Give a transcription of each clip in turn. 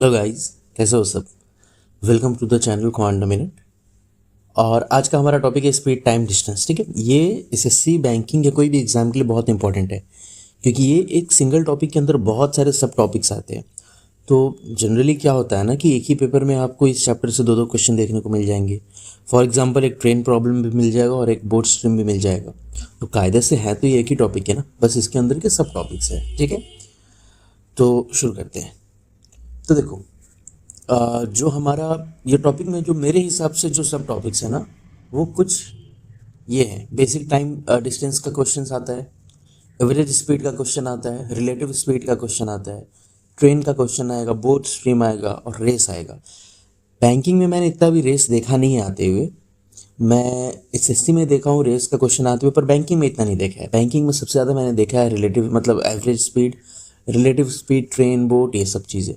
Hello guys, कैसे हो सब। Welcome to the channel Quantum Minute. और आज का हमारा टॉपिक है स्पीड टाइम डिस्टेंस। ठीक है, ये एसएससी बैंकिंग या कोई भी एग्जाम के लिए बहुत इंपॉर्टेंट है, क्योंकि ये एक सिंगल टॉपिक के अंदर बहुत सारे सब टॉपिक्स आते हैं। तो जनरली क्या होता है ना कि एक ही पेपर में आपको इस चैप्टर से दो दो क्वेश्चन देखने को मिल जाएंगे। फॉर एग्जाम्पल एक ट्रेन प्रॉब्लम भी मिल जाएगा और एक बोर्ड स्ट्रीम भी मिल जाएगा। तो कायदे से है तो ये एक ही टॉपिक है ना, बस इसके अंदर के सब टॉपिक्स है। ठीक है, तो शुरू करते हैं। तो देखो, जो हमारा ये टॉपिक में जो मेरे हिसाब से जो सब टॉपिक्स है ना, वो कुछ ये है। बेसिक टाइम डिस्टेंस का क्वेश्चन आता है, एवरेज स्पीड का क्वेश्चन आता है, रिलेटिव स्पीड का क्वेश्चन आता है, ट्रेन का क्वेश्चन आएगा, बोट स्ट्रीम आएगा और रेस आएगा। बैंकिंग में मैंने इतना भी रेस देखा नहीं है आते हुए। मैं एसएससी में देखा हूँ रेस का क्वेश्चन आते हुए, पर बैंकिंग में इतना नहीं देखा है। बैंकिंग में सबसे ज़्यादा मैंने देखा है रिलेटिव, मतलब average speed, relative speed, train, boat, ये सब चीज़ें,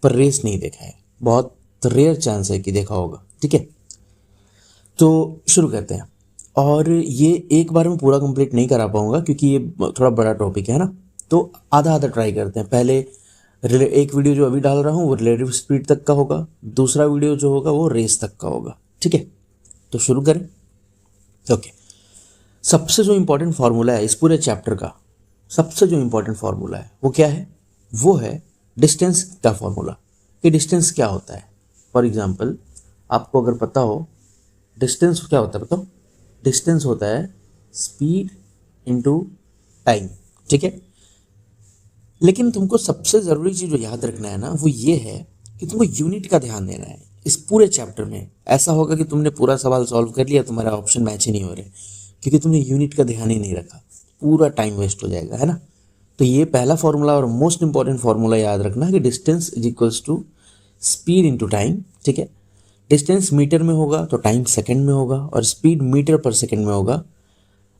पर रेस नहीं देखा है। बहुत रेयर चांस है कि देखा होगा। ठीक है, तो शुरू करते हैं। और ये एक बार में पूरा कंप्लीट नहीं करा पाऊंगा क्योंकि ये थोड़ा बड़ा टॉपिक है ना, तो आधा आधा ट्राई करते हैं। पहले एक वीडियो जो अभी डाल रहा हूँ वो रिलेटिव स्पीड तक का होगा, दूसरा वीडियो जो होगा वो रेस तक का होगा। ठीक है, तो शुरू करें। ओके, सबसे जो इम्पोर्टेंट फार्मूला है इस पूरे चैप्टर का, सबसे जो इम्पोर्टेंट फार्मूला है वो क्या है? वो है डिस्टेंस का फार्मूला, कि डिस्टेंस क्या होता है। फॉर एग्जाम्पल, आपको अगर पता हो डिस्टेंस क्या होता है, बताओ। डिस्टेंस होता है स्पीड इनटू टाइम। ठीक है, लेकिन तुमको सबसे ज़रूरी चीज़ जो याद रखना है ना, वो ये है कि तुमको यूनिट का ध्यान देना है इस पूरे चैप्टर में। ऐसा होगा कि तुमने पूरा सवाल सॉल्व कर लिया, तुम्हारा ऑप्शन मैच ही नहीं हो रहे क्योंकि तुमने यूनिट का ध्यान ही नहीं रखा, पूरा टाइम वेस्ट हो जाएगा, है ना। तो ये पहला फॉर्मूला और मोस्ट इंपॉर्टेंट फॉर्मूला याद रखना कि distance is equals to speed into time. ठीक है, डिस्टेंस मीटर में होगा तो टाइम सेकंड में होगा, और स्पीड मीटर पर सेकंड में होगा।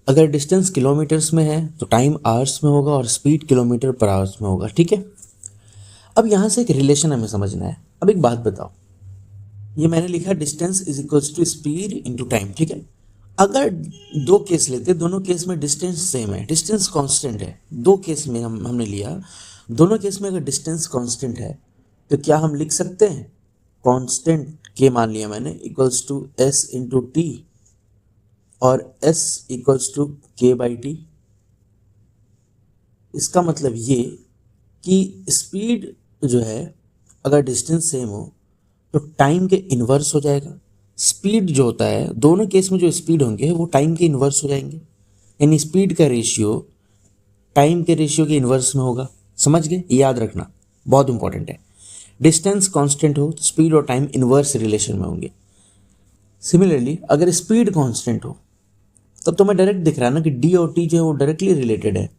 अगर डिस्टेंस किलोमीटर्स में है तो टाइम आवर्स में होगा और स्पीड किलोमीटर पर आवर्स में होगा। ठीक है, अब यहाँ से एक रिलेशन हमें समझना है। अब एक बात बताओ, ये मैंने लिखा distance is equals to speed into time. ठीक है, अगर दो केस लेते, दोनों केस में डिस्टेंस सेम है, डिस्टेंस कांस्टेंट है। दो केस में हमने लिया, दोनों केस में अगर डिस्टेंस कांस्टेंट है तो क्या हम लिख सकते हैं कांस्टेंट के मान लिया मैंने equals to s into t और s equals to k by t. इसका मतलब ये कि स्पीड जो है अगर डिस्टेंस सेम हो तो टाइम के इन्वर्स हो जाएगा। स्पीड जो होता है, दोनों केस में जो स्पीड होंगे वो टाइम के इन्वर्स हो जाएंगे, यानी स्पीड का रेशियो टाइम के रेशियो के इन्वर्स में होगा। समझ गए? याद रखना, बहुत इंपॉर्टेंट है। डिस्टेंस कांस्टेंट हो तो स्पीड और टाइम इन्वर्स रिलेशन में होंगे। सिमिलरली अगर स्पीड कांस्टेंट हो तब तो मैं डायरेक्ट दिख रहा है ना कि डी और टी जो है वो डायरेक्टली रिलेटेड है,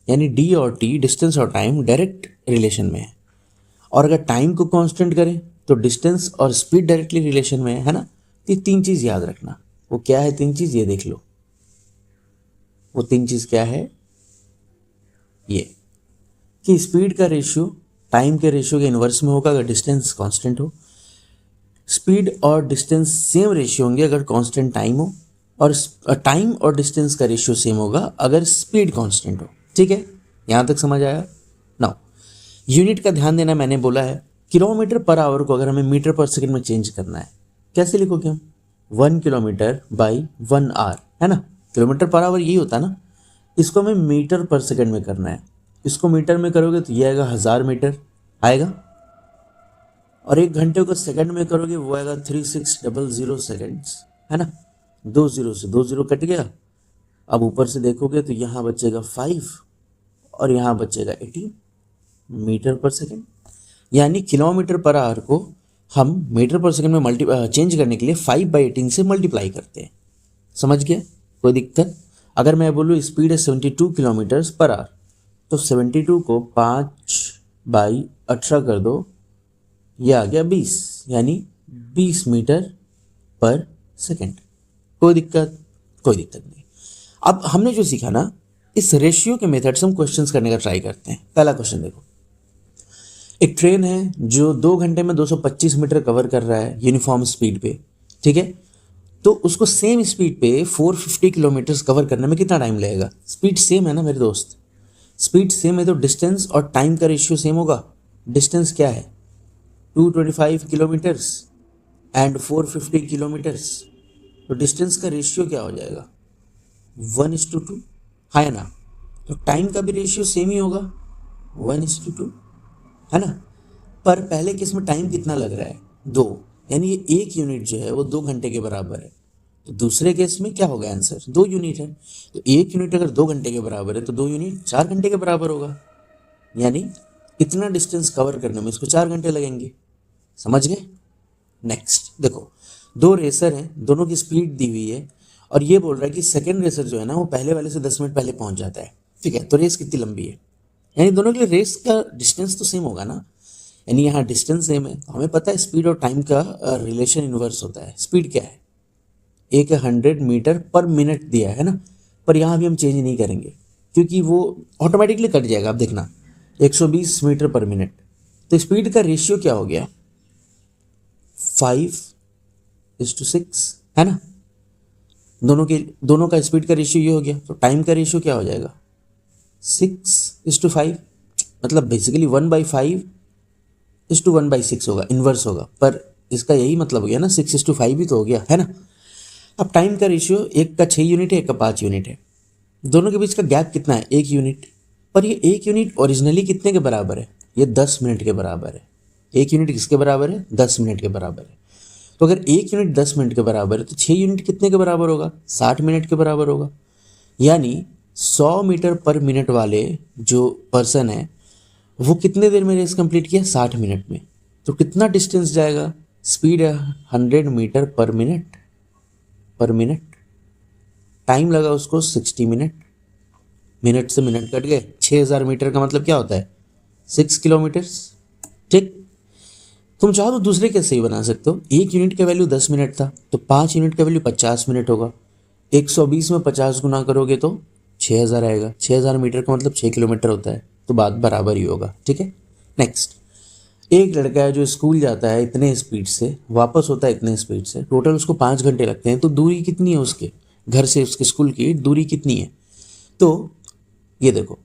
यानी डी और टी, डिस्टेंस और टाइम, डायरेक्ट रिलेशन में है। और अगर टाइम को कांस्टेंट करें तो डिस्टेंस और स्पीड डायरेक्टली रिलेशन में है ना। तो ये तीन चीज़ याद रखना। वो क्या है तीन चीज़, ये देख लो। वो तीन चीज़ क्या है? ये कि स्पीड का रेशियो टाइम के रेशियो के इन्वर्स में होगा अगर डिस्टेंस कांस्टेंट हो, स्पीड और डिस्टेंस सेम रेशियो होंगे अगर कांस्टेंट टाइम हो, और टाइम और डिस्टेंस का रेशियो सेम होगा अगर स्पीड कांस्टेंट हो। ठीक है, यहाँ तक समझ आया? नाउ यूनिट का ध्यान देना। मैंने बोला है किलोमीटर पर आवर को अगर हमें मीटर पर सेकंड में चेंज करना है, कैसे लिखोगे हम? 1 किलोमीटर बाई 1 आवर, है ना। किलोमीटर पर आवर यही होता है ना। इसको हमें मीटर पर सेकंड में करना है। इसको मीटर में करोगे तो ये आएगा 1000 मीटर आएगा, और एक घंटे को सेकंड में करोगे वो आएगा 3600 सेकंड्स, है ना। 2 जीरो से 2 जीरो कट गया। अब ऊपर से देखोगे तो यहाँ बचेगा 5 और यहाँ बचेगा 18 मीटर पर सेकंड। यानी किलोमीटर पर आवर को हम मीटर पर सेकंड में चेंज करने के लिए 5/18 से मल्टीप्लाई करते हैं। समझ गया? कोई दिक्कत? अगर मैं बोलूँ स्पीड है 72 किलोमीटर्स पर आवर, तो 72 को 5/18 कर दो, ये आ गया 20, यानी 20 मीटर पर सेकंड। कोई दिक्कत? कोई दिक्कत नहीं। अब हमने जो सीखा ना, इस रेशियो के मेथड से हम क्वेश्चंस करने का ट्राई करते हैं। पहला क्वेश्चन देखो, एक ट्रेन है जो 2 घंटे में 225 मीटर कवर कर रहा है यूनिफॉर्म स्पीड पे। ठीक है, तो उसको सेम स्पीड पे 450 किलोमीटर कवर करने में कितना टाइम लगेगा? स्पीड सेम है ना मेरे दोस्त, स्पीड सेम है तो डिस्टेंस और टाइम का रेशियो सेम होगा। डिस्टेंस क्या है? 225 किलोमीटर्स एंड 450 किलोमीटर्स, तो डिस्टेंस का रेशियो क्या हो जाएगा 1:2, हाँ है ना। तो टाइम का भी रेशियो सेम ही होगा 1:2, है ना। पर पहले केस में टाइम कितना लग रहा है 2, यानी ये 1 यूनिट जो है वो 2 घंटे के बराबर है। तो दूसरे केस में क्या होगा आंसर 2 यूनिट है। तो 1 यूनिट अगर 2 घंटे के बराबर है तो 2 यूनिट 4 घंटे के बराबर होगा, यानी इतना डिस्टेंस कवर करने में इसको 4 घंटे लगेंगे। समझ गए। नेक्स्ट देखो, 2 रेसर हैं, दोनों की स्पीड दी हुई है और ये बोल रहा है कि सेकेंड रेसर जो है ना वो पहले वाले से 10 मिनट पहले पहुंच जाता है। ठीक है, तो रेस कितनी लंबी है, यानी दोनों के लिए रेस का डिस्टेंस तो सेम होगा ना, यानी यहाँ डिस्टेंस सेम है। हमें पता है स्पीड और टाइम का रिलेशन इन्वर्स होता है। स्पीड क्या है, एक 100 मीटर पर मिनट दिया है ना, पर यहाँ भी हम चेंज नहीं करेंगे क्योंकि वो ऑटोमेटिकली कट जाएगा। आप देखना 120 मीटर पर मिनट, तो स्पीड का रेशियो क्या हो गया 5:6, है ना। दोनों का स्पीड का रेशियो ये हो गया, तो टाइम का रेशियो क्या हो जाएगा 6:5, मतलब बेसिकली 1/5:1/6 होगा, इन्वर्स होगा। पर इसका यही मतलब हो गया ना 6:5 ही तो हो गया, है ना। अब टाइम का रेशियो एक का 6 यूनिट है, एक का 5 यूनिट है, दोनों के बीच का गैप कितना है 1 यूनिट। पर ये 1 यूनिट ओरिजिनली कितने के बराबर है, ये 10 मिनट के बराबर है। 1 यूनिट किसके बराबर है 10 मिनट के बराबर है। तो अगर 1 यूनिट 10 मिनट के बराबर है तो 6 यूनिट कितने के बराबर होगा 60 मिनट के बराबर होगा। यानी 100 मीटर पर मिनट वाले जो पर्सन है वो कितने देर में रेस कंप्लीट किया 60 मिनट में। तो कितना डिस्टेंस जाएगा, स्पीड है 100 मीटर पर मिनट, टाइम लगा उसको 60 मिनट, मिनट से मिनट कट गए, 6000 मीटर का मतलब क्या होता है 6 किलोमीटर्स। ठीक, तुम चाहो तो दूसरे कैसे ही बना सकते हो। 1 यूनिट का वैल्यू 10 मिनट था तो 5 यूनिट का वैल्यू 50 मिनट होगा। 120 में 50 गुना करोगे तो 6000 आएगा। 6000 मीटर का मतलब 6 किलोमीटर होता है, तो बात बराबर ही होगा। ठीक है। नेक्स्ट, एक लड़का है जो स्कूल जाता है इतने स्पीड से, वापस होता है इतने स्पीड से, टोटल उसको 5 घंटे लगते हैं। तो दूरी कितनी है उसके घर से उसके स्कूल की दूरी कितनी है। तो ये देखो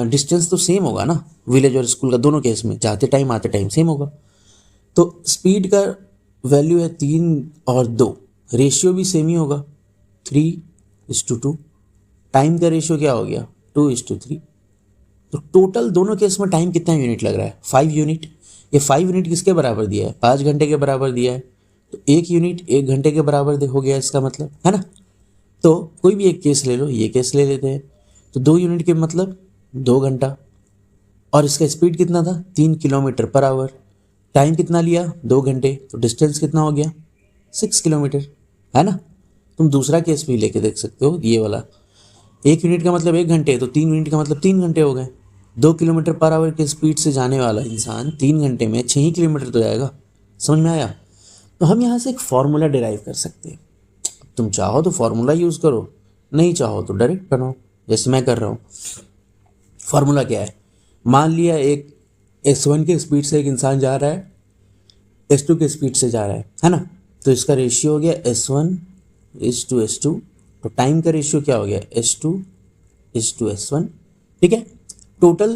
डिस्टेंस तो सेम होगा ना, विलेज और स्कूल का दोनों केस में, जाते टाइम आते टाइम सेम होगा। तो स्पीड का वैल्यू है 3 और 2, रेशियो भी सेम ही होगा 3:2। टाइम का रेशियो क्या हो गया 2:3। तो टोटल दोनों केस में टाइम कितना यूनिट लग रहा है 5 यूनिट। ये 5 यूनिट किसके बराबर दिया है 5 घंटे के बराबर दिया है। तो 1 यूनिट 1 घंटे के बराबर हो गया इसका मतलब, है ना। तो कोई भी एक केस ले लो, ये केस ले लेते हैं। तो 2 यूनिट के मतलब 2 घंटा, और इसका स्पीड कितना था 3 किलोमीटर पर आवर। टाइम कितना लिया 2 घंटे, तो डिस्टेंस कितना हो गया 6 किलोमीटर, है ना। तुम दूसरा केस भी लेके देख सकते हो, ये वाला 1 यूनिट का मतलब 1 घंटे, तो 3 यूनिट का मतलब 3 घंटे हो गए। 2 किलोमीटर पर आवर के स्पीड से जाने वाला इंसान 3 घंटे में 6 ही किलोमीटर तो जाएगा। समझ में आया। तो हम यहाँ से एक फार्मूला डिराइव कर सकते हैं। तुम चाहो तो फार्मूला यूज़ करो, नहीं चाहो तो डायरेक्ट बनाओ जैसे मैं कर रहा हूँ। फार्मूला क्या है, मान लिया एक S1 के स्पीड से एक इंसान जा रहा है, S2 के स्पीड से जा रहा है ना। तो इसका रेशियो हो गया S1:S2। तो टाइम का रेशियो क्या हो गया S2:S1। ठीक है। टोटल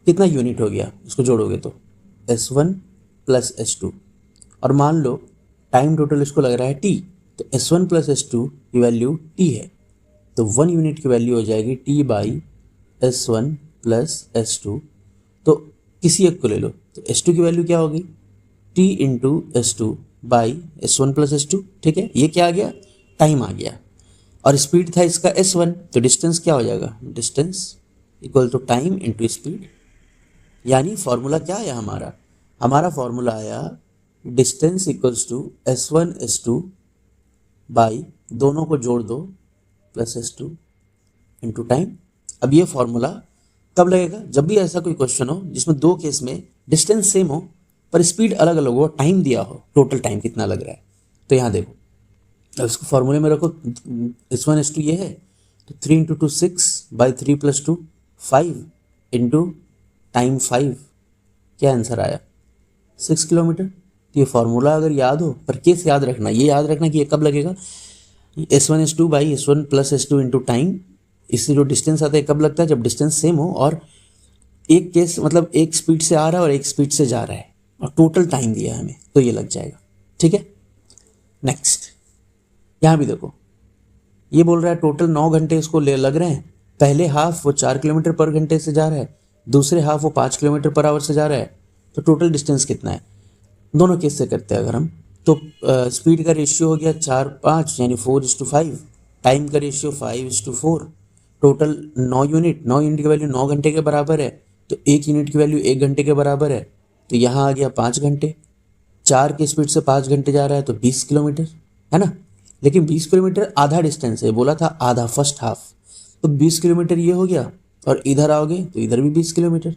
कितना यूनिट हो गया, इसको जोड़ोगे तो S1 + S2, और मान लो टाइम टोटल इसको लग रहा है T, तो S1 + S2 की वैल्यू T है, तो 1 यूनिट की वैल्यू हो जाएगी T/S1 + S2। तो किसी एक को ले लो, तो S2 की वैल्यू क्या होगी T/S2/S1 + S2। ठीक है, ये क्या आ गया टाइम आ गया, और स्पीड था इसका S1, तो डिस्टेंस क्या हो जाएगा distance equal to time into speed. यानी फॉर्मूला क्या आया हमारा फॉर्मूला आया distance equals to S1/S2 by दोनों को जोड़ दो +S2 इंटू टाइम। अब ये फॉर्मूला कब लगेगा, जब भी ऐसा कोई क्वेश्चन हो जिसमें 2 केस में डिस्टेंस सेम हो पर स्पीड अलग अलग हो, टाइम दिया हो, टोटल टाइम कितना लग रहा है। तो यहाँ देखो, अब इसको फॉर्मूले में रखो, S1/S2 ये है, तो 3 × 2 6/3 + 2 5 इंटू टाइम 5, क्या आंसर आया 6 किलोमीटर। तो ये फार्मूला अगर याद हो, पर केस याद रखना, ये याद रखना कि ये कब लगेगा S1/S2 + S2 इंटू टाइम। इससे जो डिस्टेंस आता है कब लगता है, जब डिस्टेंस सेम हो और एक केस मतलब एक स्पीड से आ रहा है और एक स्पीड से जा रहा है, और टोटल टाइम दिया है हमें, तो ये लग जाएगा। ठीक है, नेक्स्ट यहाँ भी देखो, ये बोल रहा है टोटल 9 घंटे इसको ले लग रहे हैं। पहले हाफ वो 4 किलोमीटर पर घंटे से जा रहा है, दूसरे हाफ वो 5 किलोमीटर पर आवर से जा रहा है, तो टोटल डिस्टेंस कितना है। दोनों केस से करते हैं अगर हम, तो स्पीड का रेशियो हो गया 4:5 यानी 4:5, टाइम का रेशियो 5:4, टोटल 9 यूनिट, 9 यूनिट की वैल्यू 9 घंटे के बराबर है, तो 1 यूनिट की वैल्यू 1 घंटे के बराबर है, तो यहाँ आ गया 5 घंटे। 4 की स्पीड से 5 घंटे जा रहा है तो 20 किलोमीटर है ना। लेकिन 20 किलोमीटर आधा डिस्टेंस है, बोला था आधा, फर्स्ट हाफ, तो 20 किलोमीटर ये हो गया, और इधर आओगे तो इधर भी 20 किलोमीटर,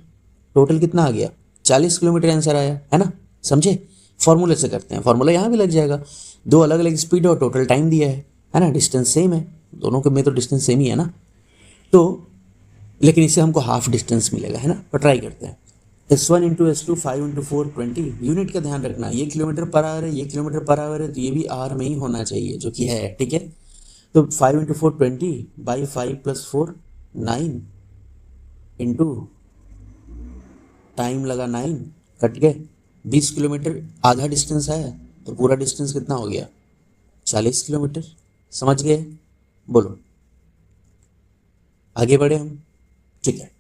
टोटल कितना आ गया 40 किलोमीटर आंसर आया, है ना। समझे, फॉर्मूले से करते हैं, फॉर्मूला यहाँ भी लग जाएगा। दो अलग अलग स्पीड और टोटल टाइम दिया है ना, डिस्टेंस सेम है, दोनों के में तो डिस्टेंस सेम ही है ना, तो लेकिन इससे हमको हाफ डिस्टेंस मिलेगा, है ना। तो ट्राई करते हैं, S1 into S2 5 into 4 20, unit का ध्यान रखना, ये किलोमीटर पर आवर है, ये किलोमीटर पर आवर है, तो ये भी आर में ही होना चाहिए, जो कि है। ठीक है, तो 5 into 4 20 by 5 plus 4 9 into time लगा 9, कट गए 20 किलोमीटर, आधा डिस्टेंस है, तो पूरा डिस्टेंस कितना हो गया 40 किलोमीटर। समझ गए, बोलो आगे बढ़े हम। ठीक है,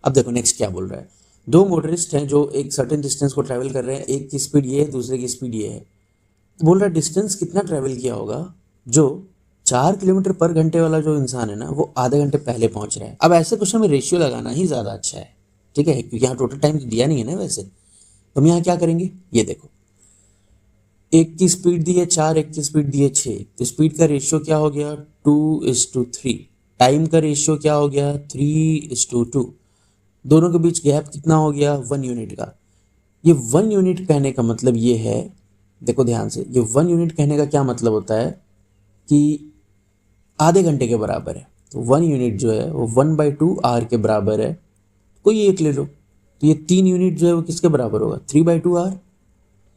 अब देखो नेक्स्ट क्या बोल रहा है। दो मोटरिस्ट हैं जो एक सर्टेन डिस्टेंस को ट्रैवल कर रहे हैं, एक की स्पीड ये है, दूसरे की स्पीड ये है। बोल रहा है डिस्टेंस कितना ट्रैवल किया होगा जो 4 किलोमीटर पर घंटे वाला जो इंसान है ना, वो आधे घंटे पहले पहुंच रहा है। अब ऐसे क्वेश्चन में रेशियो लगाना ही ज़्यादा अच्छा है, ठीक है, क्योंकि यहाँ टोटल टाइम तो दिया नहीं है ना वैसे। तो हम यहाँ क्या करेंगे, ये देखो, एक की स्पीड दी है 4, एक की स्पीड दी है 6, तो स्पीड का रेशियो क्या हो गया 2:3, टाइम का रेशियो क्या हो गया 3:2, दोनों के बीच गैप कितना हो गया 1 यूनिट का। ये 1 यूनिट कहने का मतलब ये है, देखो ध्यान से, ये 1 यूनिट कहने का क्या मतलब होता है कि आधे घंटे के बराबर है। तो 1 यूनिट जो है वो 1/2 आर के बराबर है, कोई एक ले लो, तो ये 3 यूनिट जो है वो किसके बराबर होगा 3/2 आर।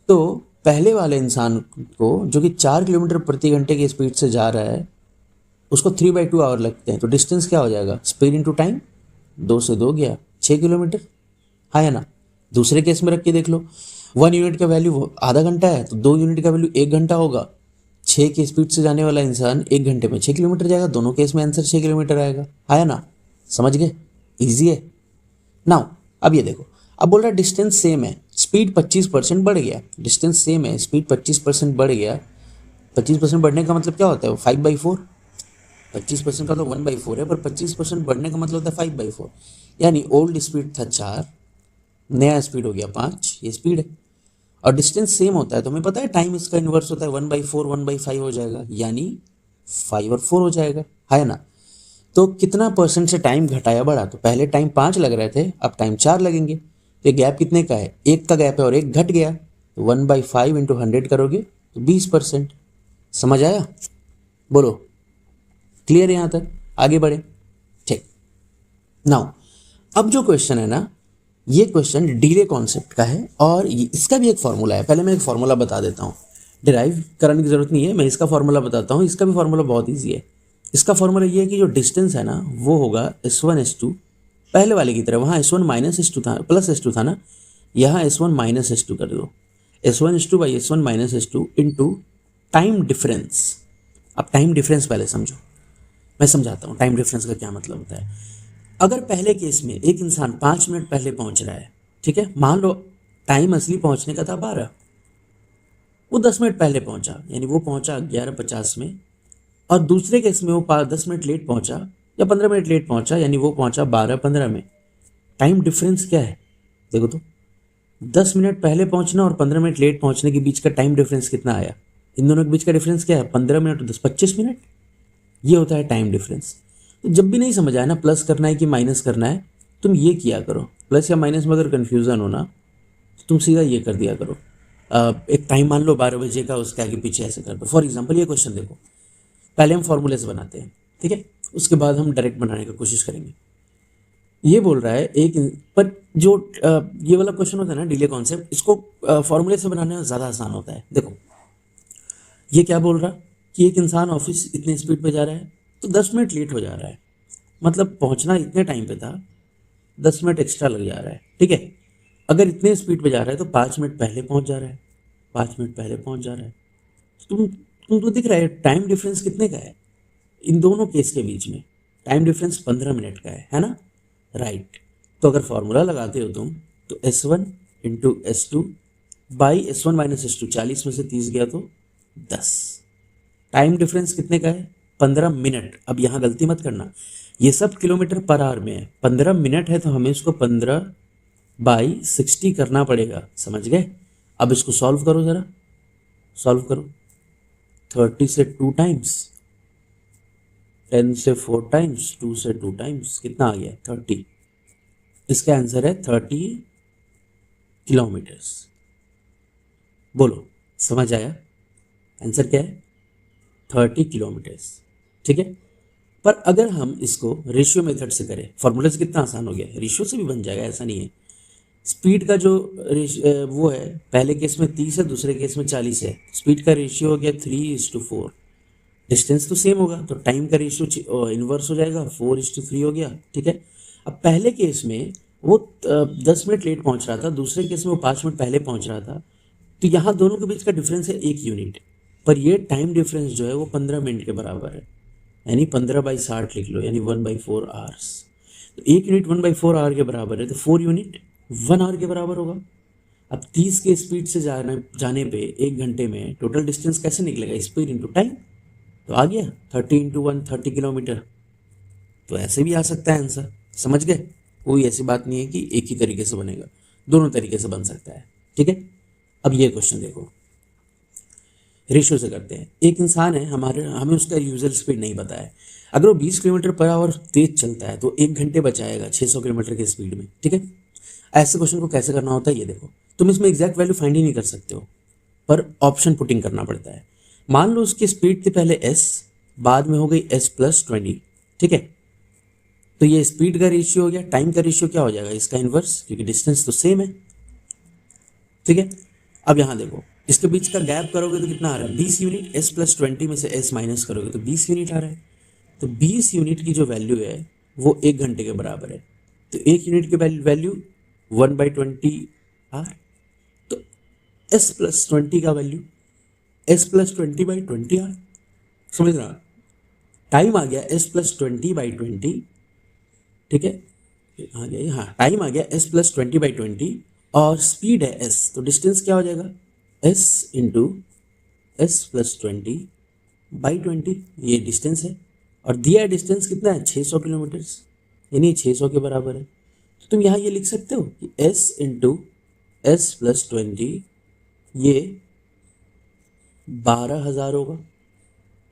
तो पहले वाले इंसान को जो कि 4 किलोमीटर प्रति घंटे की स्पीड से जा रहा है, उसको 3/2 आवर लगते हैं, तो डिस्टेंस क्या हो जाएगा स्पीड इंटू टाइम, 2 से 2 गया 6 किलोमीटर, हाँ या ना। दूसरे केस में रख के देख लो, 1 यूनिट का वैल्यू आधा घंटा है, तो 2 यूनिट का वैल्यू 1 घंटा होगा। 6 की स्पीड से जाने वाला इंसान 1 घंटे में 6 किलोमीटर जाएगा, दोनों केस में आंसर 6 किलोमीटर आएगा, हाँ या ना। समझ गए, ईजी है। नाउ अब ये देखो, अब बोल रहा है डिस्टेंस सेम है, स्पीड 25% बढ़ गया, डिस्टेंस सेम है, स्पीड 25% बढ़ गया। 25% बढ़ने का मतलब क्या होता है 5/4, 25% का तो 1/4 है, पर 25% बढ़ने का मतलब होता है 5/4, यानी ओल्ड स्पीड था 4, नया स्पीड हो गया 5, ये स्पीड है। और डिस्टेंस सेम होता है तो हमें पता है टाइम इसका इन्वर्स होता है 1/4 1/5 हो जाएगा, यानी 5 और 4 हो जाएगा, है ना। तो कितना परसेंट से टाइम घटाया बढ़ा, तो पहले टाइम 5 लग रहे थे, अब टाइम 4 लगेंगे। तो ये गैप कितने का है, 1 का गैप है और 1 घट गया, तो 1/5 इंटू 100 करोगे तो 20%। समझ आया, बोलो क्लियर है यहाँ तक, आगे बढ़े। ठीक, नाउ अब जो क्वेश्चन है ना, ये क्वेश्चन डिले कॉन्सेप्ट का है, और इसका भी एक फॉर्मूला है। पहले मैं एक फॉर्मूला बता देता हूँ, डिराइव करने की जरूरत नहीं है, मैं इसका फॉर्मूला बताता हूँ। इसका भी फॉर्मूला बहुत ईजी है। इसका फॉर्मूला ये है कि जो डिस्टेंस है ना वो होगा S1 S2, पहले वाले की तरह, वहाँ S1 माइनस S2 था, प्लस S2 था ना, यहाँ S1 माइनस S2 कर दो, S1 S2 by S1 minus S2 into time difference. अब टाइम डिफरेंस पहले समझो, मैं समझाता हूँ टाइम डिफरेंस का क्या मतलब होता है। अगर पहले केस में एक इंसान 5 मिनट पहले पहुंच रहा है, ठीक है, मान लो टाइम असली पहुंचने का था 12, वो 10 मिनट पहले पहुंचा, यानी वो पहुंचा 11:50 में, और दूसरे केस में वो 10 मिनट लेट पहुंचा या 15 मिनट लेट पहुंचा, यानी वो पहुंचा 12:15 में। टाइम डिफरेंस क्या है देखो तो, 10 मिनट पहले पहुंचना और 15 मिनट लेट पहुंचने के बीच का टाइम डिफरेंस कितना आया, इन दोनों के बीच का डिफरेंस क्या है 15 मिनट और 25 मिनट, ये होता है टाइम डिफरेंस। तो जब भी नहीं समझ आया ना प्लस करना है कि माइनस करना है, तुम ये किया करो, प्लस या माइनस में अगर कन्फ्यूज़न हो ना तो तुम सीधा ये कर दिया करो, एक टाइम मान लो 12 बजे का, उसके आगे पीछे ऐसे कर दो। फॉर एग्जांपल ये क्वेश्चन देखो, पहले हम फॉर्मूले से बनाते हैं, ठीक है, उसके बाद हम डायरेक्ट बनाने की कोशिश करेंगे। ये बोल रहा है एक, पर जो ये वाला क्वेश्चन होता है ना डिले कॉन्सेप्ट, इसको फॉर्मूले से बनाने में ज़्यादा आसान होता है। देखो ये क्या बोल रहा कि एक इंसान ऑफिस इतने स्पीड पे जा रहा है, तो 10 मिनट लेट हो जा रहा है, मतलब पहुंचना इतने टाइम पे था, 10 मिनट एक्स्ट्रा लग जा रहा है, ठीक है। अगर इतने स्पीड पे जा रहा है तो 5 मिनट पहले पहुंच जा रहा है, 5 मिनट पहले पहुंच जा रहा है। तुमको दिख रहा है टाइम डिफरेंस कितने का है इन दोनों केस के बीच में? टाइम डिफरेंस 15 मिनट का है ना? राइट। तो अगर फॉर्मूला लगाते हो तुम तो S1 into S2 by S1 minus S2, 40 में से 30 गया तो 10। टाइम डिफरेंस कितने का है? 15 मिनट। अब यहाँ गलती मत करना, ये सब किलोमीटर पर आवर में है, 15 मिनट है तो हमें इसको 15/60 करना पड़ेगा, समझ गए? अब इसको सॉल्व करो, ज़रा सॉल्व करो। 30 से 2 टाइम्स, 10 से 4 टाइम्स, 2 से 2 टाइम्स, कितना आ गया? 30। इसका आंसर है 30 किलोमीटर्स। बोलो, समझ आया? आंसर क्या है? 30 किलोमीटर्स। ठीक है। पर अगर हम इसको रेशियो मेथड से करें, फॉर्मूला से कितना आसान हो गया, रेशियो से भी बन जाएगा, ऐसा नहीं है। स्पीड का जो वो है, पहले केस में 30 है, दूसरे केस में 40 है। स्पीड का रेशियो हो गया 3:4। डिस्टेंस तो सेम होगा तो टाइम का रेशियो इन्वर्स हो जाएगा, 4:3 हो गया। ठीक है। अब पहले केस में वो 10 मिनट लेट पहुंच रहा था, दूसरे केस में वो 5 मिनट पहले पहुंच रहा था, तो यहाँ दोनों के बीच का डिफरेंस है 1 यूनिट। पर ये टाइम डिफरेंस जो है वो 15 मिनट के बराबर है, यानी 15/60 लिख लो, यानी 1/4 आवर्स। तो 1 यूनिट 1/4 आवर के बराबर है, तो 4 यूनिट 1 आवर के बराबर होगा। अब 30 के स्पीड से जाने पे 1 घंटे में टोटल डिस्टेंस कैसे निकलेगा? Speed into time. तो आ गया 30 × 1 30 किलोमीटर। तो ऐसे भी आ सकता है आंसर, समझ गए? कोई ऐसी बात नहीं है कि एक ही तरीके से बनेगा, दोनों तरीके से बन सकता है। ठीक है। अब ये क्वेश्चन देखो, रेशियो से करते हैं। एक इंसान है, हमें उसका यूजर स्पीड नहीं पता है। अगर वो 20 किलोमीटर पर आवर तेज चलता है तो 1 घंटे बचाएगा 600 किलोमीटर की स्पीड में। ठीक है। ऐसे क्वेश्चन को कैसे करना होता है ये देखो। तुम इसमें एग्जैक्ट वैल्यू फाइंड ही नहीं कर सकते हो, पर ऑप्शन पुटिंग करना पड़ता है। मान लो उसकी स्पीड थी पहले s, बाद में हो गई s+20। ठीक है। तो ये स्पीड का रेशियो हो गया, टाइम का रेशियो क्या हो जाएगा? इसका इन्वर्स, क्योंकि डिस्टेंस तो सेम है। ठीक है। अब यहाँ देखो, इसके बीच का गैप करोगे तो कितना आ रहा है? 20 यूनिट। s+20 में से s माइनस करोगे तो 20 यूनिट आ रहा है। तो 20 यूनिट की जो वैल्यू है वो 1 घंटे के बराबर है। तो 1 यूनिट की वैल्यू 1/20 आर। तो s+20 का वैल्यू s+20/20 आर। समझ रहा? टाइम आ गया s+20/20। ठीक है। आ गया, हाँ टाइम आ गया s+20/20 और स्पीड है s, तो डिस्टेंस क्या हो जाएगा? s इंटू s+20/20, ये डिस्टेंस है। और दिया डिस्टेंस कितना है? 600 किलोमीटर, यानी 600 के बराबर है। तो तुम यहाँ ये लिख सकते हो कि s इंटू s+20 ये 12,000 होगा।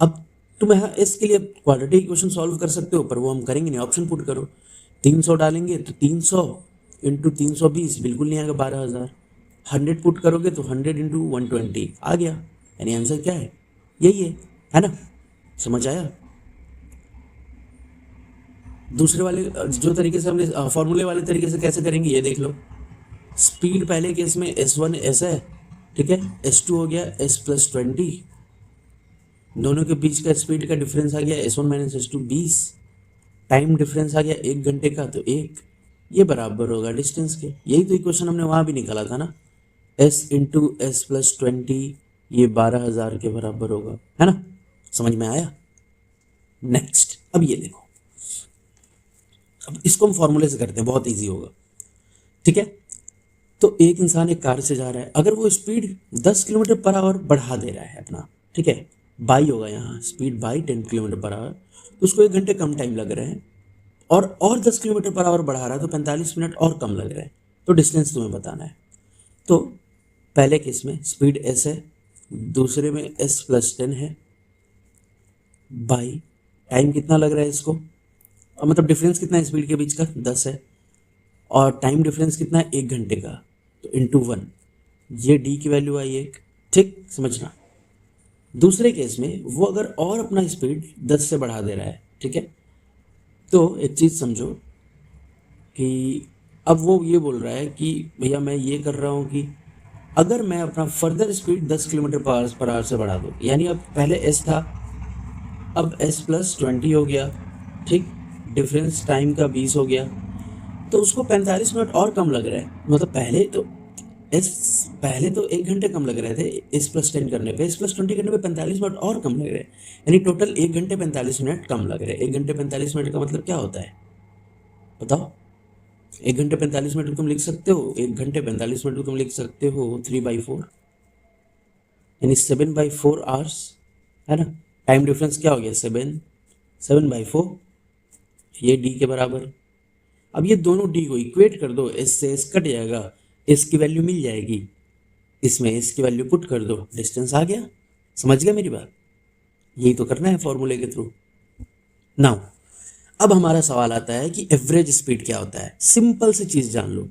अब तुम यहाँ s के लिए क्वाड्रेटिक इक्वेशन सॉल्व कर सकते हो, पर वो हम करेंगे नहीं, ऑप्शन पुट करो। 300 डालेंगे तो 300 इंटू 320 बिल्कुल नहीं आएगा, 12,000। 100 पुट करोगे तो 100 इंटू 120 आ गया, यानी आंसर क्या है? यही है ना? समझ आया? दूसरे वाले जो तरीके से हमने फॉर्मूले वाले तरीके से कैसे करेंगे ये देख लो। स्पीड पहले केस में s1 s है, ठीक है, s2 हो गया s+20, दोनों के बीच का स्पीड का डिफरेंस आ गया s1 minus s2 20, time difference आ गया 1 घंटे का, तो 1, ये बराबर होगा डिस्टेंस के। यही तो इक्वेशन हमने वहाँ भी निकाला था ना, s इंटू s+20 ये 12,000 के बराबर होगा, है ना? समझ में आया? नेक्स्ट, अब ये देखो, अब इसको हम फॉर्मूले से करते हैं, बहुत इजी होगा। ठीक है। तो एक इंसान एक कार से जा रहा है, अगर वो स्पीड 10 किलोमीटर पर आवर बढ़ा दे रहा है अपना, ठीक है, बाई होगा यहाँ, speed by 10 kilometre per hour, तो उसको 1 घंटे कम टाइम लग रहे हैं, और 10 किलोमीटर पर आवर बढ़ा रहा है तो 45 मिनट और कम लग रहे हैं। तो डिस्टेंस तुम्हें बताना है। तो पहले केस में स्पीड s है, दूसरे में s+10 है, बाई टाइम कितना लग रहा है इसको, मतलब डिफरेंस कितना है स्पीड के बीच का? 10 है, और टाइम डिफरेंस कितना है? 1 घंटे का, तो इंटू 1, ये d की वैल्यू आई 1। ठीक, समझना। दूसरे केस में वो अगर और अपना स्पीड 10 से बढ़ा दे रहा है, ठीक है, तो एक चीज़ समझो कि अब वो ये बोल रहा है कि भैया मैं ये कर रहा हूँ कि अगर मैं अपना further speed 10 kilometre per hour से बढ़ा दूँ, यानी अब पहले s था, अब s+20 हो गया, ठीक, डिफरेंस टाइम का 20 हो गया, तो उसको 45 मिनट और कम लग रहा है, मतलब पहले तो 1 घंटे कम लग रहे थे इस प्लस 10 करने पे, इस प्लस 20 करने पे 45 मिनट और कम लग रहे हैं, यानी टोटल 1 घंटे 45 मिनट कम लग रहे हैं। 1 घंटे 45 मिनट का मतलब क्या होता है बताओ? 1 घंटे 45 मिनट को तुम लिख सकते हो, 1 घंटे 45 मिनट को तुम लिख सकते हो 3/4, यानी 7/4 आवर्स, है ना। टाइम डिफरेंस क्या हो गया? 7/4, ये डी के बराबर। अब ये दोनों डी को इक्वेट कर दो, एस से एस कट जाएगा, एस की वैल्यू मिल जाएगी, इसमें एस की वैल्यू पुट कर दो, डिस्टेंस आ गया। समझ गया मेरी बात? यही तो करना है फॉर्मूले के थ्रू। नाउ अब हमारा सवाल आता है कि एवरेज स्पीड क्या होता है। सिंपल सी चीज जान लो,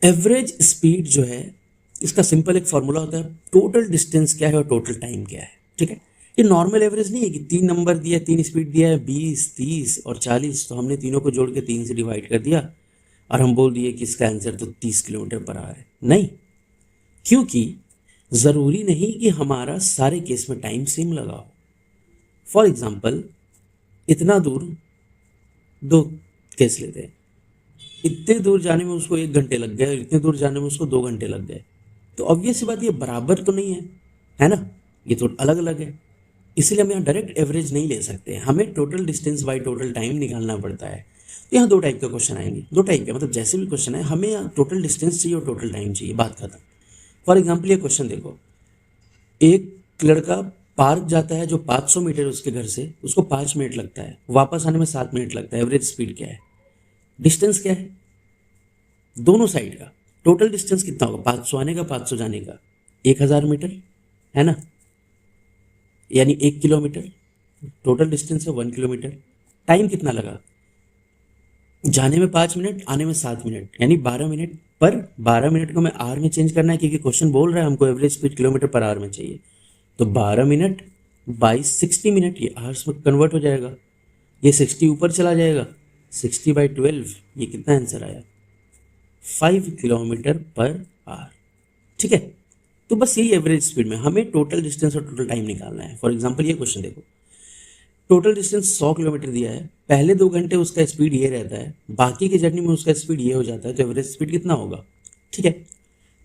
एवरेज स्पीड जो है इसका सिंपल एक फॉर्मूला होता है, टोटल डिस्टेंस क्या है और टोटल टाइम क्या है। ठीक है, ये नॉर्मल एवरेज नहीं है कि 3 नंबर दिया, 3 स्पीड दिया है, 20, 30 और 40, तो हमने तीनों को जोड़ के 3 से डिवाइड कर दिया और हम बोल दिए कि इसका आंसर तो 30 किलोमीटर पर आवर है। नहीं, क्योंकि ज़रूरी नहीं कि हमारा सारे केस में टाइम सेम लगा हो। फॉर एग्जाम्पल, इतना दूर, दो केस लेते हैं, इतने दूर जाने में उसको 1 घंटे लग गए और इतने दूर जाने में उसको 2 घंटे लग गए, तो ऑब्वियस सी बात ये बराबर तो नहीं है ना, ये तो अलग अलग है। इसलिए हम यहाँ डायरेक्ट एवरेज नहीं ले सकते, हमें total distance by total time निकालना पड़ता है। तो यहाँ 2 टाइप का क्वेश्चन आएंगे, 2 टाइप के मतलब जैसे भी क्वेश्चन है, हमें यहाँ टोटल डिस्टेंस चाहिए और टोटल टाइम चाहिए, बात खत्म। फॉर एग्जाम्पल ये क्वेश्चन देखो, एक लड़का पार्क जाता है जो 500 मीटर उसके घर से, उसको 5 मिनट लगता है, वापस आने में 7 मिनट लगता है, एवरेज स्पीड क्या है? डिस्टेंस क्या है दोनों साइड का? टोटल डिस्टेंस कितना होगा? 500 आने का, 500 जाने का, 1000 मीटर, है ना, यानी 1 किलोमीटर। टोटल डिस्टेंस है 1 किलोमीटर। टाइम कितना लगा? जाने में 5 मिनट, आने में 7 मिनट, यानी 12 मिनट। पर 12 मिनट को मैं आवर में चेंज करना है क्योंकि क्वेश्चन बोल रहा है हमको average speed kilometre per hour में चाहिए, तो 12 मिनट बाई 60 मिनट, ये आवर्स में कन्वर्ट हो जाएगा, ये 60 ऊपर चला जाएगा, 60/12, ये कितना आंसर आया? 5 किलोमीटर पर आवर। ठीक है, तो बस यही एवरेज स्पीड में हमें टोटल डिस्टेंस और टोटल टाइम निकालना है। फॉर एग्जांपल ये क्वेश्चन देखो, टोटल डिस्टेंस 100 किलोमीटर दिया है, पहले 2 घंटे उसका स्पीड ये रहता है, बाकी की जर्नी में उसका स्पीड ये हो जाता है, तो एवरेज स्पीड कितना होगा? ठीक है,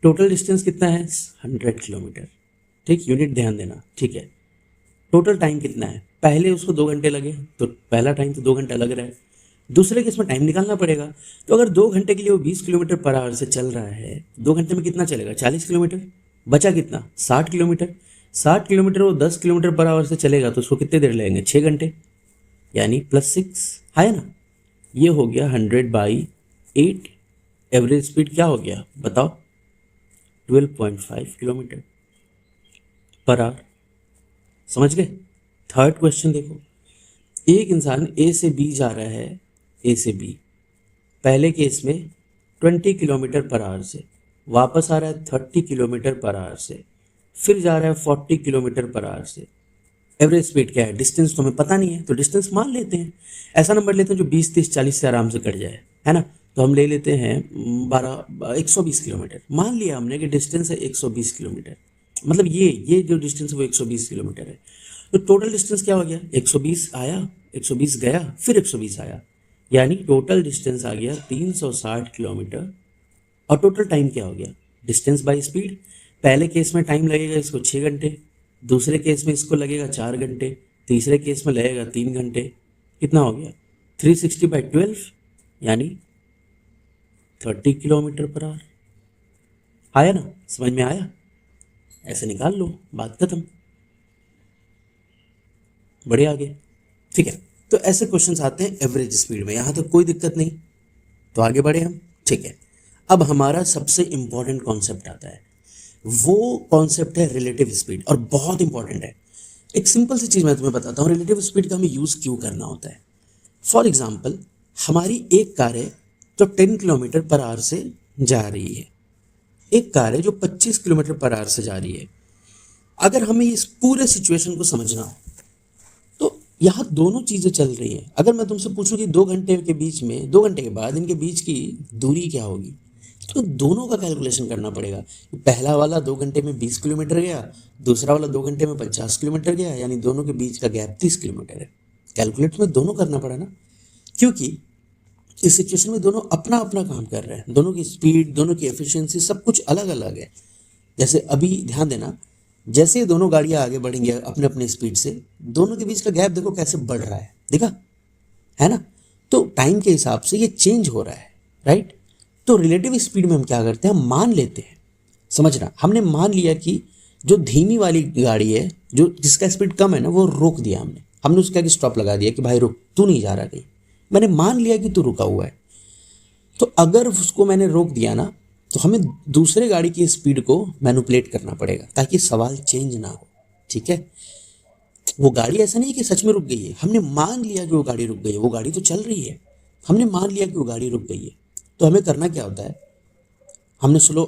टोटल डिस्टेंस कितना है? 100 किलोमीटर। ठीक, यूनिट ध्यान देना। ठीक है, टोटल टाइम कितना है? पहले उसको 2 घंटे लगे, तो पहला टाइम तो 2 घंटा लग रहा है, दूसरे केस में टाइम निकालना पड़ेगा। तो अगर 2 घंटे के लिए वो 20 किलोमीटर पर आवर से चल रहा है, 2 घंटे में कितना चलेगा? 40 किलोमीटर। बचा कितना? 60 किलोमीटर। 60 किलोमीटर वो 10 किलोमीटर पर आवर से चलेगा, तो उसको कितने देर लगेंगे? 6 घंटे, यानी +6 है ना। ये हो गया 100/8। एवरेज स्पीड क्या हो गया बताओ? 12.5 किलोमीटर पर आवर। समझ गए? थर्ड क्वेश्चन देखो, एक इंसान ए से बी जा रहा है, ए से बी, पहले केस में 20 किलोमीटर पर आवर से, वापस आ रहा है 30 किलोमीटर पर आवर से, फिर जा रहा है 40 किलोमीटर पर आवर से। एवरेज स्पीड क्या है? डिस्टेंस तो हमें पता नहीं है, तो डिस्टेंस मान लेते हैं, ऐसा नंबर लेते हैं जो 20, 30, 40 से आराम से कट जाए, है ना। तो हम ले लेते हैं 120 किलोमीटर। मान लिया हमने कि डिस्टेंस है 120 किलोमीटर, मतलब ये जो डिस्टेंस है वो 120 किलोमीटर है। तो टोटल डिस्टेंस क्या हो गया? 120 आया, 120 गया, फिर 120 आया, यानी टोटल डिस्टेंस आ गया 360 किलोमीटर। और टोटल टाइम क्या हो गया? Distance by speed. पहले केस में टाइम लगेगा इसको 6 घंटे, दूसरे केस में इसको लगेगा 4 घंटे, तीसरे केस में लगेगा 3 घंटे। कितना हो गया? 360/12, यानी 30 किलोमीटर पर आवर। आया ना, समझ में आया? ऐसे निकाल लो, बात खत्म, बढ़े आगे। ठीक है, तो ऐसे क्वेश्चंस आते हैं एवरेज स्पीड में, यहाँ तक कोई दिक्कत नहीं, तो आगे बढ़े हम। ठीक है, अब हमारा सबसे इंपॉर्टेंट कॉन्सेप्ट आता है, वो कॉन्सेप्ट है रिलेटिव स्पीड, और बहुत इंपॉर्टेंट है। एक सिंपल सी चीज़ मैं तुम्हें बताता हूँ, रिलेटिव स्पीड का हमें यूज़ क्यों करना होता है। फॉर एग्जाम्पल, हमारी एक कार है जो 10 किलोमीटर पर आवर से जा रही है, एक कार है जो 25 किलोमीटर पर आवर से जा रही है। अगर हमें इस पूरे सिचुएशन को समझना हो, तो यहाँ दोनों चीज़ें चल रही हैं। अगर मैं तुमसे पूछूं कि 2 घंटे के बीच में, 2 घंटे के बाद इनके बीच की दूरी क्या होगी, तो दोनों का कैलकुलेशन करना पड़ेगा। पहला वाला 2 घंटे में 20 किलोमीटर गया, दूसरा वाला 2 घंटे में 50 किलोमीटर गया, यानी दोनों के बीच का गैप 30 किलोमीटर है। कैलकुलेट में दोनों करना पड़ा ना, क्योंकि इस सिचुएशन में दोनों अपना अपना काम कर रहे हैं, दोनों की स्पीड, दोनों की एफिशिएंसी सब कुछ अलग अलग है। जैसे अभी ध्यान देना, जैसे दोनों गाड़ियां आगे बढ़ेंगी अपने अपने स्पीड से, दोनों के बीच का गैप देखो कैसे बढ़ रहा है, देखा है ना। तो टाइम के हिसाब से ये चेंज हो रहा है, राइट। तो रिलेटिव स्पीड में हम क्या करते हैं, हम मान लेते हैं, समझना, हमने मान लिया कि जो धीमी वाली गाड़ी है, जो जिसका स्पीड कम है ना, वो रोक दिया हमने हमने उसके आगे स्टॉप लगा दिया कि भाई रुक, तू नहीं जा रहा कहीं, मैंने मान लिया कि तू रुका हुआ है। तो अगर उसको मैंने रोक दिया ना, तो हमें दूसरे गाड़ी की स्पीड को मैनिपुलेट करना पड़ेगा ताकि सवाल चेंज ना हो, ठीक है। वो गाड़ी ऐसा नहीं कि सच में रुक गई है, हमने मान लिया कि वो गाड़ी रुक गई है, वो गाड़ी तो चल रही है, हमने मान लिया कि वो गाड़ी रुक गई है। तो हमें करना क्या होता है, हमने स्लो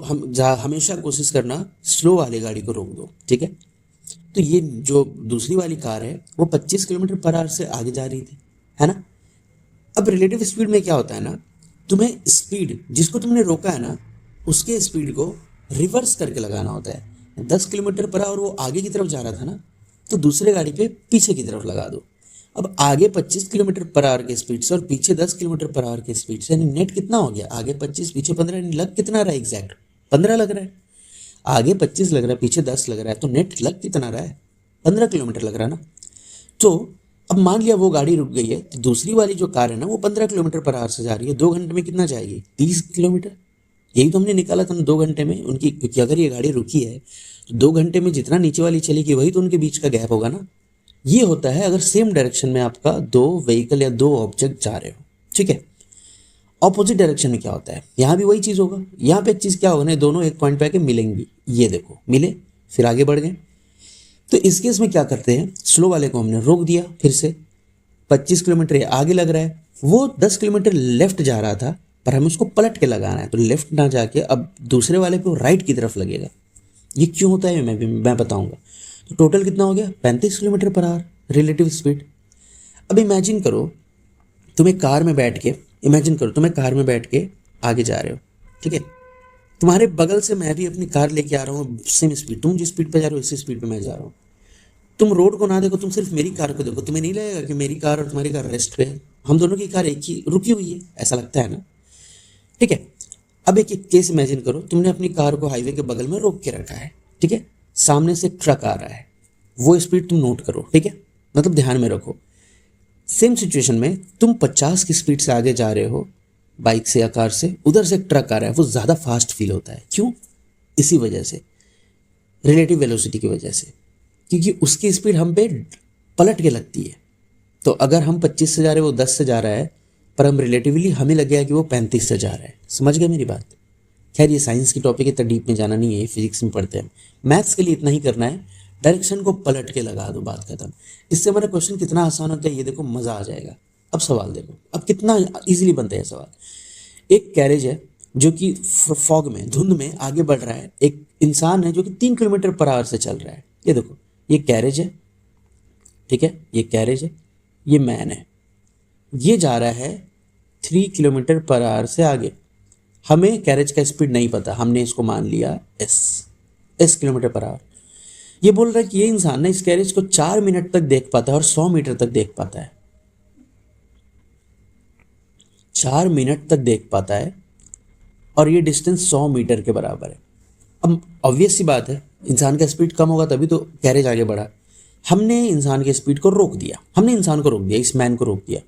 हमेशा कोशिश करना स्लो वाली गाड़ी को रोक दो, ठीक है। तो ये जो दूसरी वाली कार है वो 25 किलोमीटर पर आवर से आगे जा रही थी, है ना। अब रिलेटिव स्पीड में क्या होता है ना, तुम्हें स्पीड जिसको तुमने रोका है ना, उसके स्पीड को रिवर्स करके लगाना होता है। 10 किलोमीटर पर आवर वो आगे की तरफ जा रहा था ना, तो दूसरे गाड़ी पे पीछे की तरफ लगा दो। अब आगे 25 किलोमीटर पर आवर के स्पीड से और पीछे 10 किलोमीटर पर आवर के स्पीड से, यानी नेट कितना हो गया, आगे 25 पीछे 15, यानी लग कितना रहा है, एग्जैक्ट 15 लग रहा है। आगे 25 लग रहा है, पीछे 10 लग रहा है, तो नेट लग कितना रहा है, 15 किलोमीटर लग रहा है ना। तो अब मान लिया वो गाड़ी रुक गई है, तो दूसरी वाली जो कार है ना वो 15 किलोमीटर पर आवर से जा रही है, 2 घंटे में कितना जाएगी, 30 किलोमीटर। यही तो हमने निकाला था ना 2 घंटे में उनकी, क्योंकि अगर ये गाड़ी रुकी है तो 2 घंटे में जितना नीचे वाली चलेगी वही तो उनके बीच का गैप होगा ना। ये होता है अगर सेम डायरेक्शन में आपका 2 व्हीकल या 2 ऑब्जेक्ट जा रहे हो, ठीक है। ऑपोजिट डायरेक्शन में क्या होता है, यहाँ भी वही चीज़ होगा। यहाँ पे एक चीज़ क्या होगा ना, दोनों एक पॉइंट पे आके मिलेंगी, ये देखो मिले, फिर आगे बढ़ गए। तो इस केस में क्या करते हैं, स्लो वाले को हमने रोक दिया, फिर से 25 किलोमीटर आगे लग रहा है, वो 10 किलोमीटर लेफ्ट जा रहा था, पर हमें उसको पलट के लगाना है, तो लेफ्ट ना जाके अब दूसरे वाले पे राइट की तरफ लगेगा। ये क्यों होता है मैं बताऊंगा। तो टोटल कितना हो गया, 35 kilometre per hour relative speed. अब इमेजिन करो तुम्हें कार में बैठ के आगे जा रहे हो, ठीक है। तुम्हारे बगल से मैं भी अपनी कार लेके आ रहा हूँ, सेम स्पीड, तुम जिस स्पीड पे जा रहे हो इसी स्पीड पे मैं जा रहा हूँ। तुम रोड को ना देखो, तुम सिर्फ मेरी कार को देखो, तुम्हें नहीं लगेगा कि मेरी कार और तुम्हारी कार रेस्ट पे है, हम दोनों की कार एक ही रुकी हुई है, ऐसा लगता है ना, ठीक है। अब एक केस इमेजिन करो, तुमने अपनी कार को हाईवे के बगल में रोक के रखा है, ठीक है। सामने से ट्रक आ रहा है, वो स्पीड तुम नोट करो, ठीक है, मतलब ध्यान में रखो। सेम सिचुएशन में तुम 50 की स्पीड से आगे जा रहे हो बाइक से या कार से, उधर से एक ट्रक आ रहा है, वो ज़्यादा फास्ट फील होता है, क्यों, इसी वजह से, रिलेटिव वेलोसिटी की वजह से, क्योंकि उसकी स्पीड हम पे पलट के लगती है। तो अगर हम 25 से जा रहे हैं, वो 10 से जा रहा है, पर हम रिलेटिवली हमें लग गया कि वो 35 से जा रहा है। समझ गए मेरी बात। खैर ये साइंस की टॉपिक इतना डीप में जाना नहीं है, ये फिजिक्स में पढ़ते हैं। मैथ्स के लिए इतना ही करना है, डायरेक्शन को पलट के लगा दो, बात खत्म। इससे हमारा क्वेश्चन कितना आसान होता है ये देखो, मज़ा आ जाएगा। अब सवाल देखो, अब कितना ईजिली बनता है सवाल। एक कैरेज है जो कि फॉग में, धुंध में आगे बढ़ रहा है, एक इंसान है जो कि 3 किलोमीटर पर आवर से चल रहा है। ये देखो, ये कैरेज है, ठीक है, ये कैरेज है, ये मैन है, ये जा रहा है 3 किलोमीटर पर आवर से आगे। हमें कैरेज का स्पीड नहीं पता, हमने इसको मान लिया एस किलोमीटर पर आवर। ये बोल रहा है कि ये इंसान ना इस कैरेज को 4 मिनट तक देख पाता है और 100 मीटर तक देख पाता है, 4 मिनट तक देख पाता है, और ये डिस्टेंस 100 मीटर के बराबर है। अब ऑब्वियस सी बात है, इंसान का स्पीड कम होगा तभी तो कैरेज आगे बढ़ा। हमने इंसान के स्पीड को रोक दिया, हमने इंसान को रोक दिया, इस मैन को रोक दिया,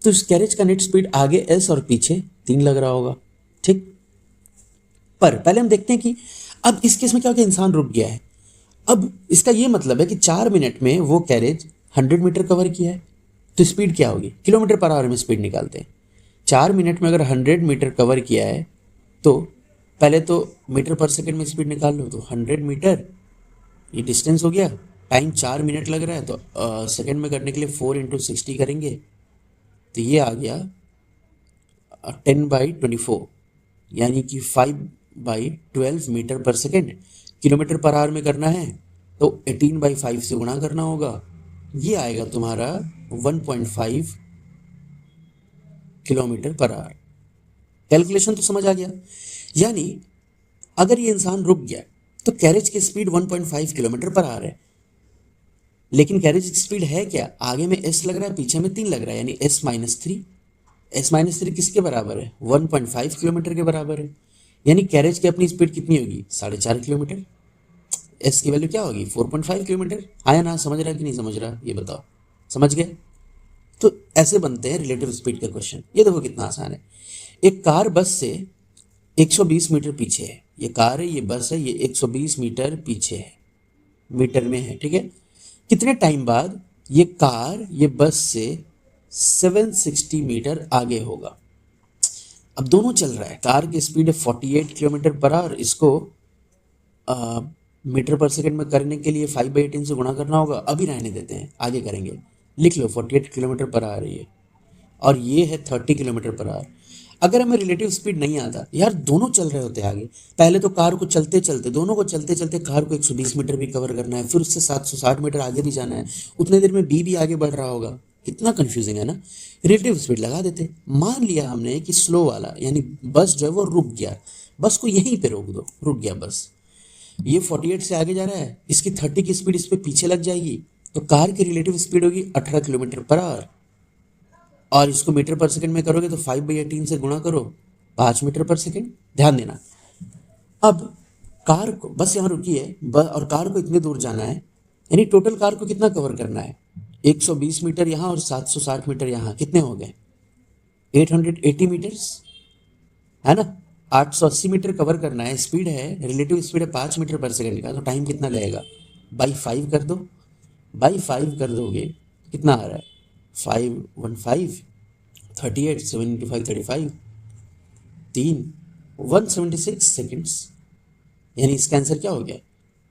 तो इस कैरेज का नेट स्पीड आगे एस और पीछे 3 लग रहा होगा, ठीक। पर पहले हम देखते हैं कि अब इस केस में क्या हो गया, इंसान रुक गया है। अब इसका ये मतलब है कि 4 मिनट में वो कैरेज 100 मीटर कवर किया है, तो स्पीड क्या होगी, किलोमीटर पर आवर में स्पीड निकालते हैं। 4 मिनट में अगर 100 मीटर कवर किया है, तो पहले तो मीटर पर सेकंड में स्पीड निकाल लो, तो 100 मीटर ये डिस्टेंस हो गया, टाइम 4 मिनट लग रहा है, तो सेकंड में करने के लिए 4 × 60 करेंगे, तो ये आ गया 10/24, यानी कि 5/12 मीटर पर सेकेंड। किलोमीटर पर आवर में करना है तो 18/5 से गुणा करना होगा, ये आएगा तुम्हारा 1.5 किलोमीटर पर आवर। कैलकुलेशन तो समझ आ गया। यानी अगर ये इंसान रुक गया तो कैरेज की स्पीड 1.5 किलोमीटर पर आवर है, लेकिन कैरेज की स्पीड है क्या, आगे में एस लग रहा है, पीछे में 3 लग रहा है, यानी S - 3। S-3 किसके बराबर है? 1.5 किलोमीटर के बराबर है। यानी कैरेज की अपनी स्पीड कितनी होगी? 4.5 किलोमीटर। एस की वैल्यू क्या होगी? 4.5 किलोमीटर। आया ना? समझ रहा कि नहीं समझ रहा? ये बताओ। समझ गए? तो ऐसे बनते हैं रिलेटिव स्पीड के क्वेश्चन। ये देखो कितना आसान है। एक कार बस से 120 मीटर पीछे है। ये कार है, ये बस है, ये 120 मीटर पीछे है, मीटर में है, ठीक है। कितने टाइम बाद ये कार ये बस से 760 मीटर आगे होगा? अब दोनों चल रहा है, कार की स्पीड है 48 किलोमीटर पर आवर, इसको मीटर पर सेकंड में करने के लिए 5/18 से गुणा करना होगा। अभी रहने देते हैं, आगे करेंगे। लिख लो 48 किलोमीटर पर आवर है ये, और ये है 30 किलोमीटर पर आवर। अगर हमें रिलेटिव स्पीड नहीं आता यार, दोनों चल रहे होते आगे। पहले तो कार को चलते चलते, दोनों को चलते चलते कार को 120 मीटर भी कवर करना है, फिर उससे 760 मीटर आगे भी जाना है। उतने देर में बी भी आगे बढ़ रहा होगा। कितना कंफ्यूजिंग है ना। रिलेटिव स्पीड लगा देते। मान लिया हमने कि स्लो वाला यानी बस जो है वो रुक गया, बस को यहीं पे रोक दो, रुक गया बस। ये 48 से आगे जा रहा है, इसकी 30 की स्पीड इस पे पीछे लग जाएगी, तो कार की रिलेटिव स्पीड होगी 18 किलोमीटर पर आवर। और इसको मीटर पर सेकंड में करोगे तो 5/18 से गुणा करो, 5 मीटर पर सेकंड। ध्यान देना। अब कार को, बस यहाँ रुकी है और कार को इतने दूर जाना है, यानी टोटल कार को कितना कवर करना है? 120 मीटर यहाँ और 760 मीटर यहाँ, कितने हो गए? 880 मीटर्स, है ना। 880 मीटर कवर करना है, स्पीड है, रिलेटिव स्पीड है 5 मीटर पर सेकंड का, तो टाइम कितना लगेगा? बाई 5 कर दो। बाई 5 कर दोगे कितना आ रहा है? 515 38 7 इंटू 5 35 3 176 सेकेंड्स। यानी इसका आंसर क्या हो गया?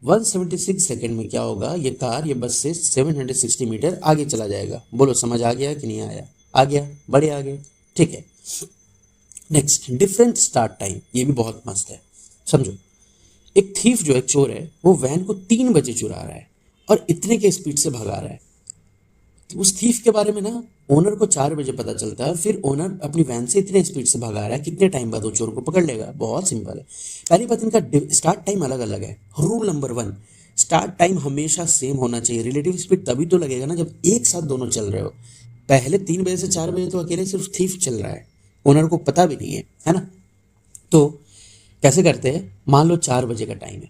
176 सेकेंड में क्या होगा? ये कार ये बस से 760 मीटर आगे चला जाएगा। बोलो समझ आ गया कि नहीं आया? आ गया, बड़े आ गए, ठीक है। Next, different start time. ये भी बहुत मस्त है, समझो। एक थीफ जो है, चोर है, वो वैन को 3 बजे चुरा रहा है और इतने के स्पीड से भगा रहा है। तो उस थीफ के बारे में ना ओनर को 4 बजे पता चलता है, फिर ओनर अपनी वैन से इतने स्पीड से भगा रहा है, कितने टाइम बाद वो चोर को पकड़ लेगा? बहुत सिंपल है। पहली बात, इनका स्टार्ट टाइम अलग अलग है। रूल नंबर 1, स्टार्ट टाइम हमेशा सेम होना चाहिए। रिलेटिव स्पीड तभी तो लगेगा ना जब एक साथ दोनों चल रहे हो। पहले 3 बजे से 4 बजे तो अकेले सिर्फ थीफ चल रहा है, ओनर को पता भी नहीं है ना। तो कैसे करते हैं? मान लो 4 बजे का टाइम है,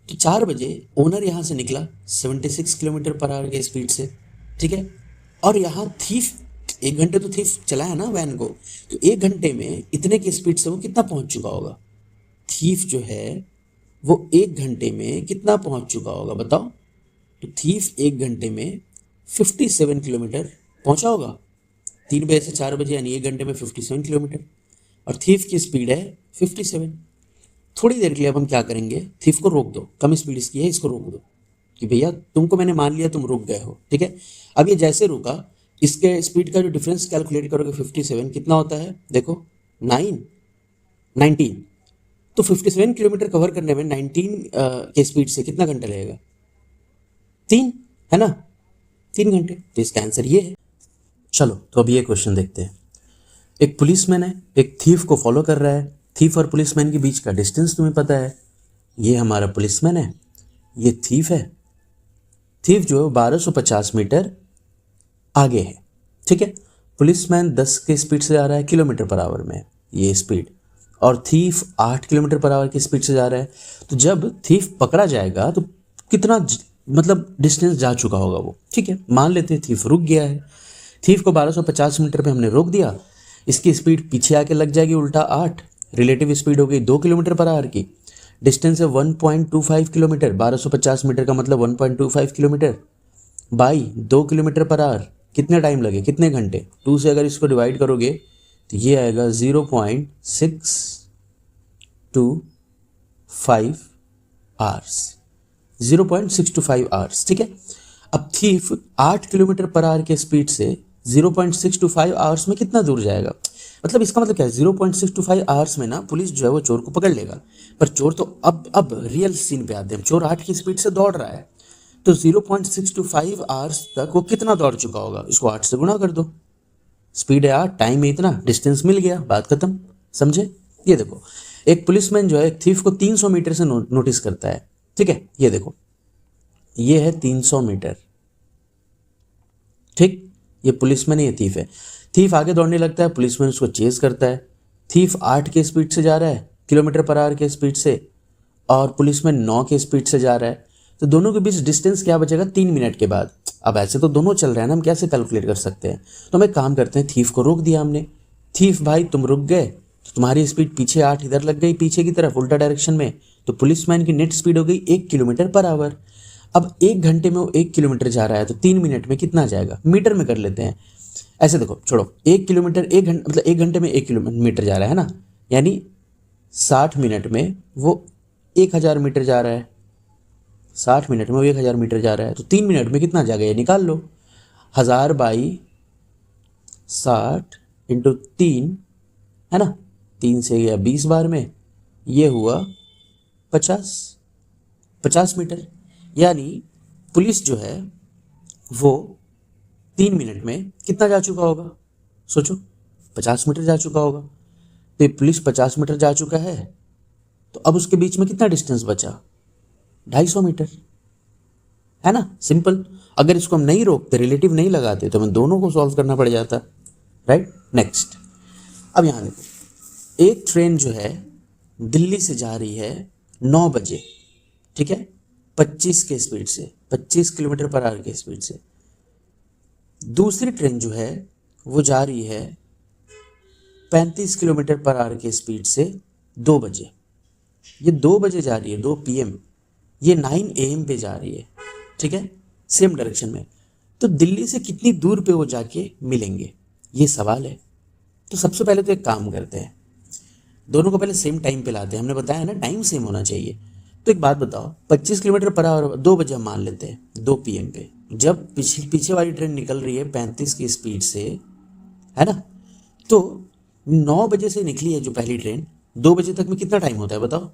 तो 4 बजे ओनर यहाँ से निकला 76 किलोमीटर पर आवर के स्पीड से, ठीक है। और यहाँ थीफ 1 घंटे तो थीफ चला है ना वैन को, तो 1 घंटे में इतने की स्पीड से वो कितना पहुंच चुका होगा? थीफ जो है वो 1 घंटे में कितना पहुंच चुका होगा बताओ? तो थीफ 1 घंटे में 57 किलोमीटर पहुंचा होगा। 3 बजे से 4 बजे यानी 1 घंटे में 57 किलोमीटर, और थीफ की स्पीड है 57। थोड़ी देर के लिए अब हम क्या करेंगे? थीफ को रोक दो, कम स्पीड इसकी है, इसको रोक दो कि भैया तुमको मैंने मान लिया, तुम रुक गए हो, ठीक है। अब ये जैसे रुका, इसके स्पीड का जो डिफरेंस कैलकुलेट करोगे 57 कितना होता है? देखो 19, तो 57 किलोमीटर कवर करने में 19 के स्पीड से कितना घंटा लगेगा? 3, है ना, 3 घंटे। तो इसका आंसर ये है। चलो तो अब ये क्वेश्चन देखते हैं। एक पुलिसमैन है, एक थीफ को फॉलो कर रहा है। थीफ और पुलिसमैन के बीच का डिस्टेंस तुम्हें पता है। ये हमारा पुलिसमैन है, ये थीफ है। थीफ जो है 1250 मीटर आगे है, ठीक है। पुलिसमैन 10 के स्पीड से जा रहा है, किलोमीटर पर आवर में ये स्पीड, और थीफ 8 किलोमीटर पर आवर की स्पीड से जा रहा है। तो जब थीफ पकड़ा जाएगा तो कितना मतलब डिस्टेंस जा चुका होगा वो, ठीक है। मान लेते हैं थीफ रुक गया है। थीफ को 1250 मीटर पे हमने रोक दिया, इसकी स्पीड पीछे आके लग जाएगी उल्टा 8, रिलेटिव स्पीड हो गई 2 किलोमीटर पर आवर की। डिस्टेंस है 1.25 किलोमीटर, 1250 मीटर का मतलब 1.25 kilometre by 2 kilometre per hour. कितने टाइम लगे, कितने घंटे? 2 से अगर इसको डिवाइड करोगे तो ये आएगा 0.625 आवर्स, 0.625 आवर्स, ठीक है। अब थीफ 8 किलोमीटर पर आवर के स्पीड से 0.625 आवर्स में कितना दूर जाएगा? मतलब इसका मतलब क्या है? 0.625 आवर्स में ना पुलिस जो है वो चोर को पकड़ लेगा। पर चोर तो अब रियल सीन पे आते हैं। चोर 8 की स्पीड से दौड़ रहा है, तो 0.625 आवर्स तक वो कितना दौड़ चुका होगा? इसको 8 से गुणा कर दो। स्पीड है 8, टाइम है इतना, डिस्टेंस मिल गया, बात खत्म। समझे? ये देखो, एक पुलिसमैन जो है एक थीफ को 300 मीटर से नोटिस करता है, ठीक है। ये देखो, ये है 300 मीटर, ठीक। ये पुलिसमैन है, ये थीफ है। थीफ आगे दौड़ने लगता है, पुलिसमैन उसको चेज करता है। थीफ 8 के स्पीड से जा रहा है, किलोमीटर पर आवर के स्पीड से, और पुलिसमैन 9 के स्पीड से जा रहा है। तो दोनों के बीच डिस्टेंस क्या बचेगा 3 मिनट के बाद। अब ऐसे तो दोनों चल रहे हैं ना, हम कैसे कैलकुलेट कर सकते हैं? तो हम एक काम करते हैं, थीफ को रोक दिया हमने। थीफ भाई तुम रुक गए तो तुम्हारी स्पीड पीछे 8 इधर लग गई, पीछे की तरफ उल्टा डायरेक्शन में। तो पुलिसमैन की नेट स्पीड हो गई 1 किलोमीटर पर आवर। अब 1 घंटे में वो 1 किलोमीटर जा रहा है, तो 3 मिनट में कितना जाएगा? मीटर में कर लेते हैं। ऐसे देखो, छोड़ो, 1 किलोमीटर 1 घंटे मतलब 1 घंटे में 1 किलोमीटर जा रहा है ना, यानी 60 मिनट में वो 1000 मीटर जा रहा है। 60 मिनट में वो 1000 मीटर जा रहा है, तो 3 मिनट में कितना जाएगा ये निकाल लो। 1000 बाई 60 इंटू 3 है ना, 3 से गया 20 बार में, ये हुआ 50 मीटर। यानी पुलिस जो है वो 3 मिनट में कितना जा चुका होगा? सोचो, 50 मीटर जा चुका होगा। तो ये पुलिस 50 मीटर जा चुका है, तो अब उसके बीच में कितना डिस्टेंस बचा? 250 मीटर, है ना, सिंपल। अगर इसको हम नहीं रोकते, रिलेटिव नहीं लगाते, तो हमें दोनों को सॉल्व करना पड़ जाता, राइट। नेक्स्ट, अब यहाँ देखो, एक ट्रेन जो है दिल्ली से जा रही है 9 बजे, ठीक है, 25 के स्पीड से, 25 किलोमीटर पर आवर के स्पीड से। दूसरी ट्रेन जो है वो जा रही है 35 किलोमीटर पर आवर के स्पीड से 2 बजे। ये 2 बजे जा रही है, 2 PM, ये 9 AM पे जा रही है, ठीक है, सेम डायरेक्शन में। तो दिल्ली से कितनी दूर पे वो जाके मिलेंगे, ये सवाल है। तो सबसे पहले तो एक काम करते हैं, दोनों को पहले सेम टाइम पे लाते हैं। हमने बताया ना टाइम सेम होना चाहिए। तो एक बात बताओ, 25 किलोमीटर पर आवर 2 बजे हम मान लेते हैं, 2 PM पे, जब पीछे वाली ट्रेन निकल रही है 35 की स्पीड से, है ना, तो 9 बजे से निकली है जो पहली ट्रेन, 2 बजे तक में कितना टाइम होता है बताओ?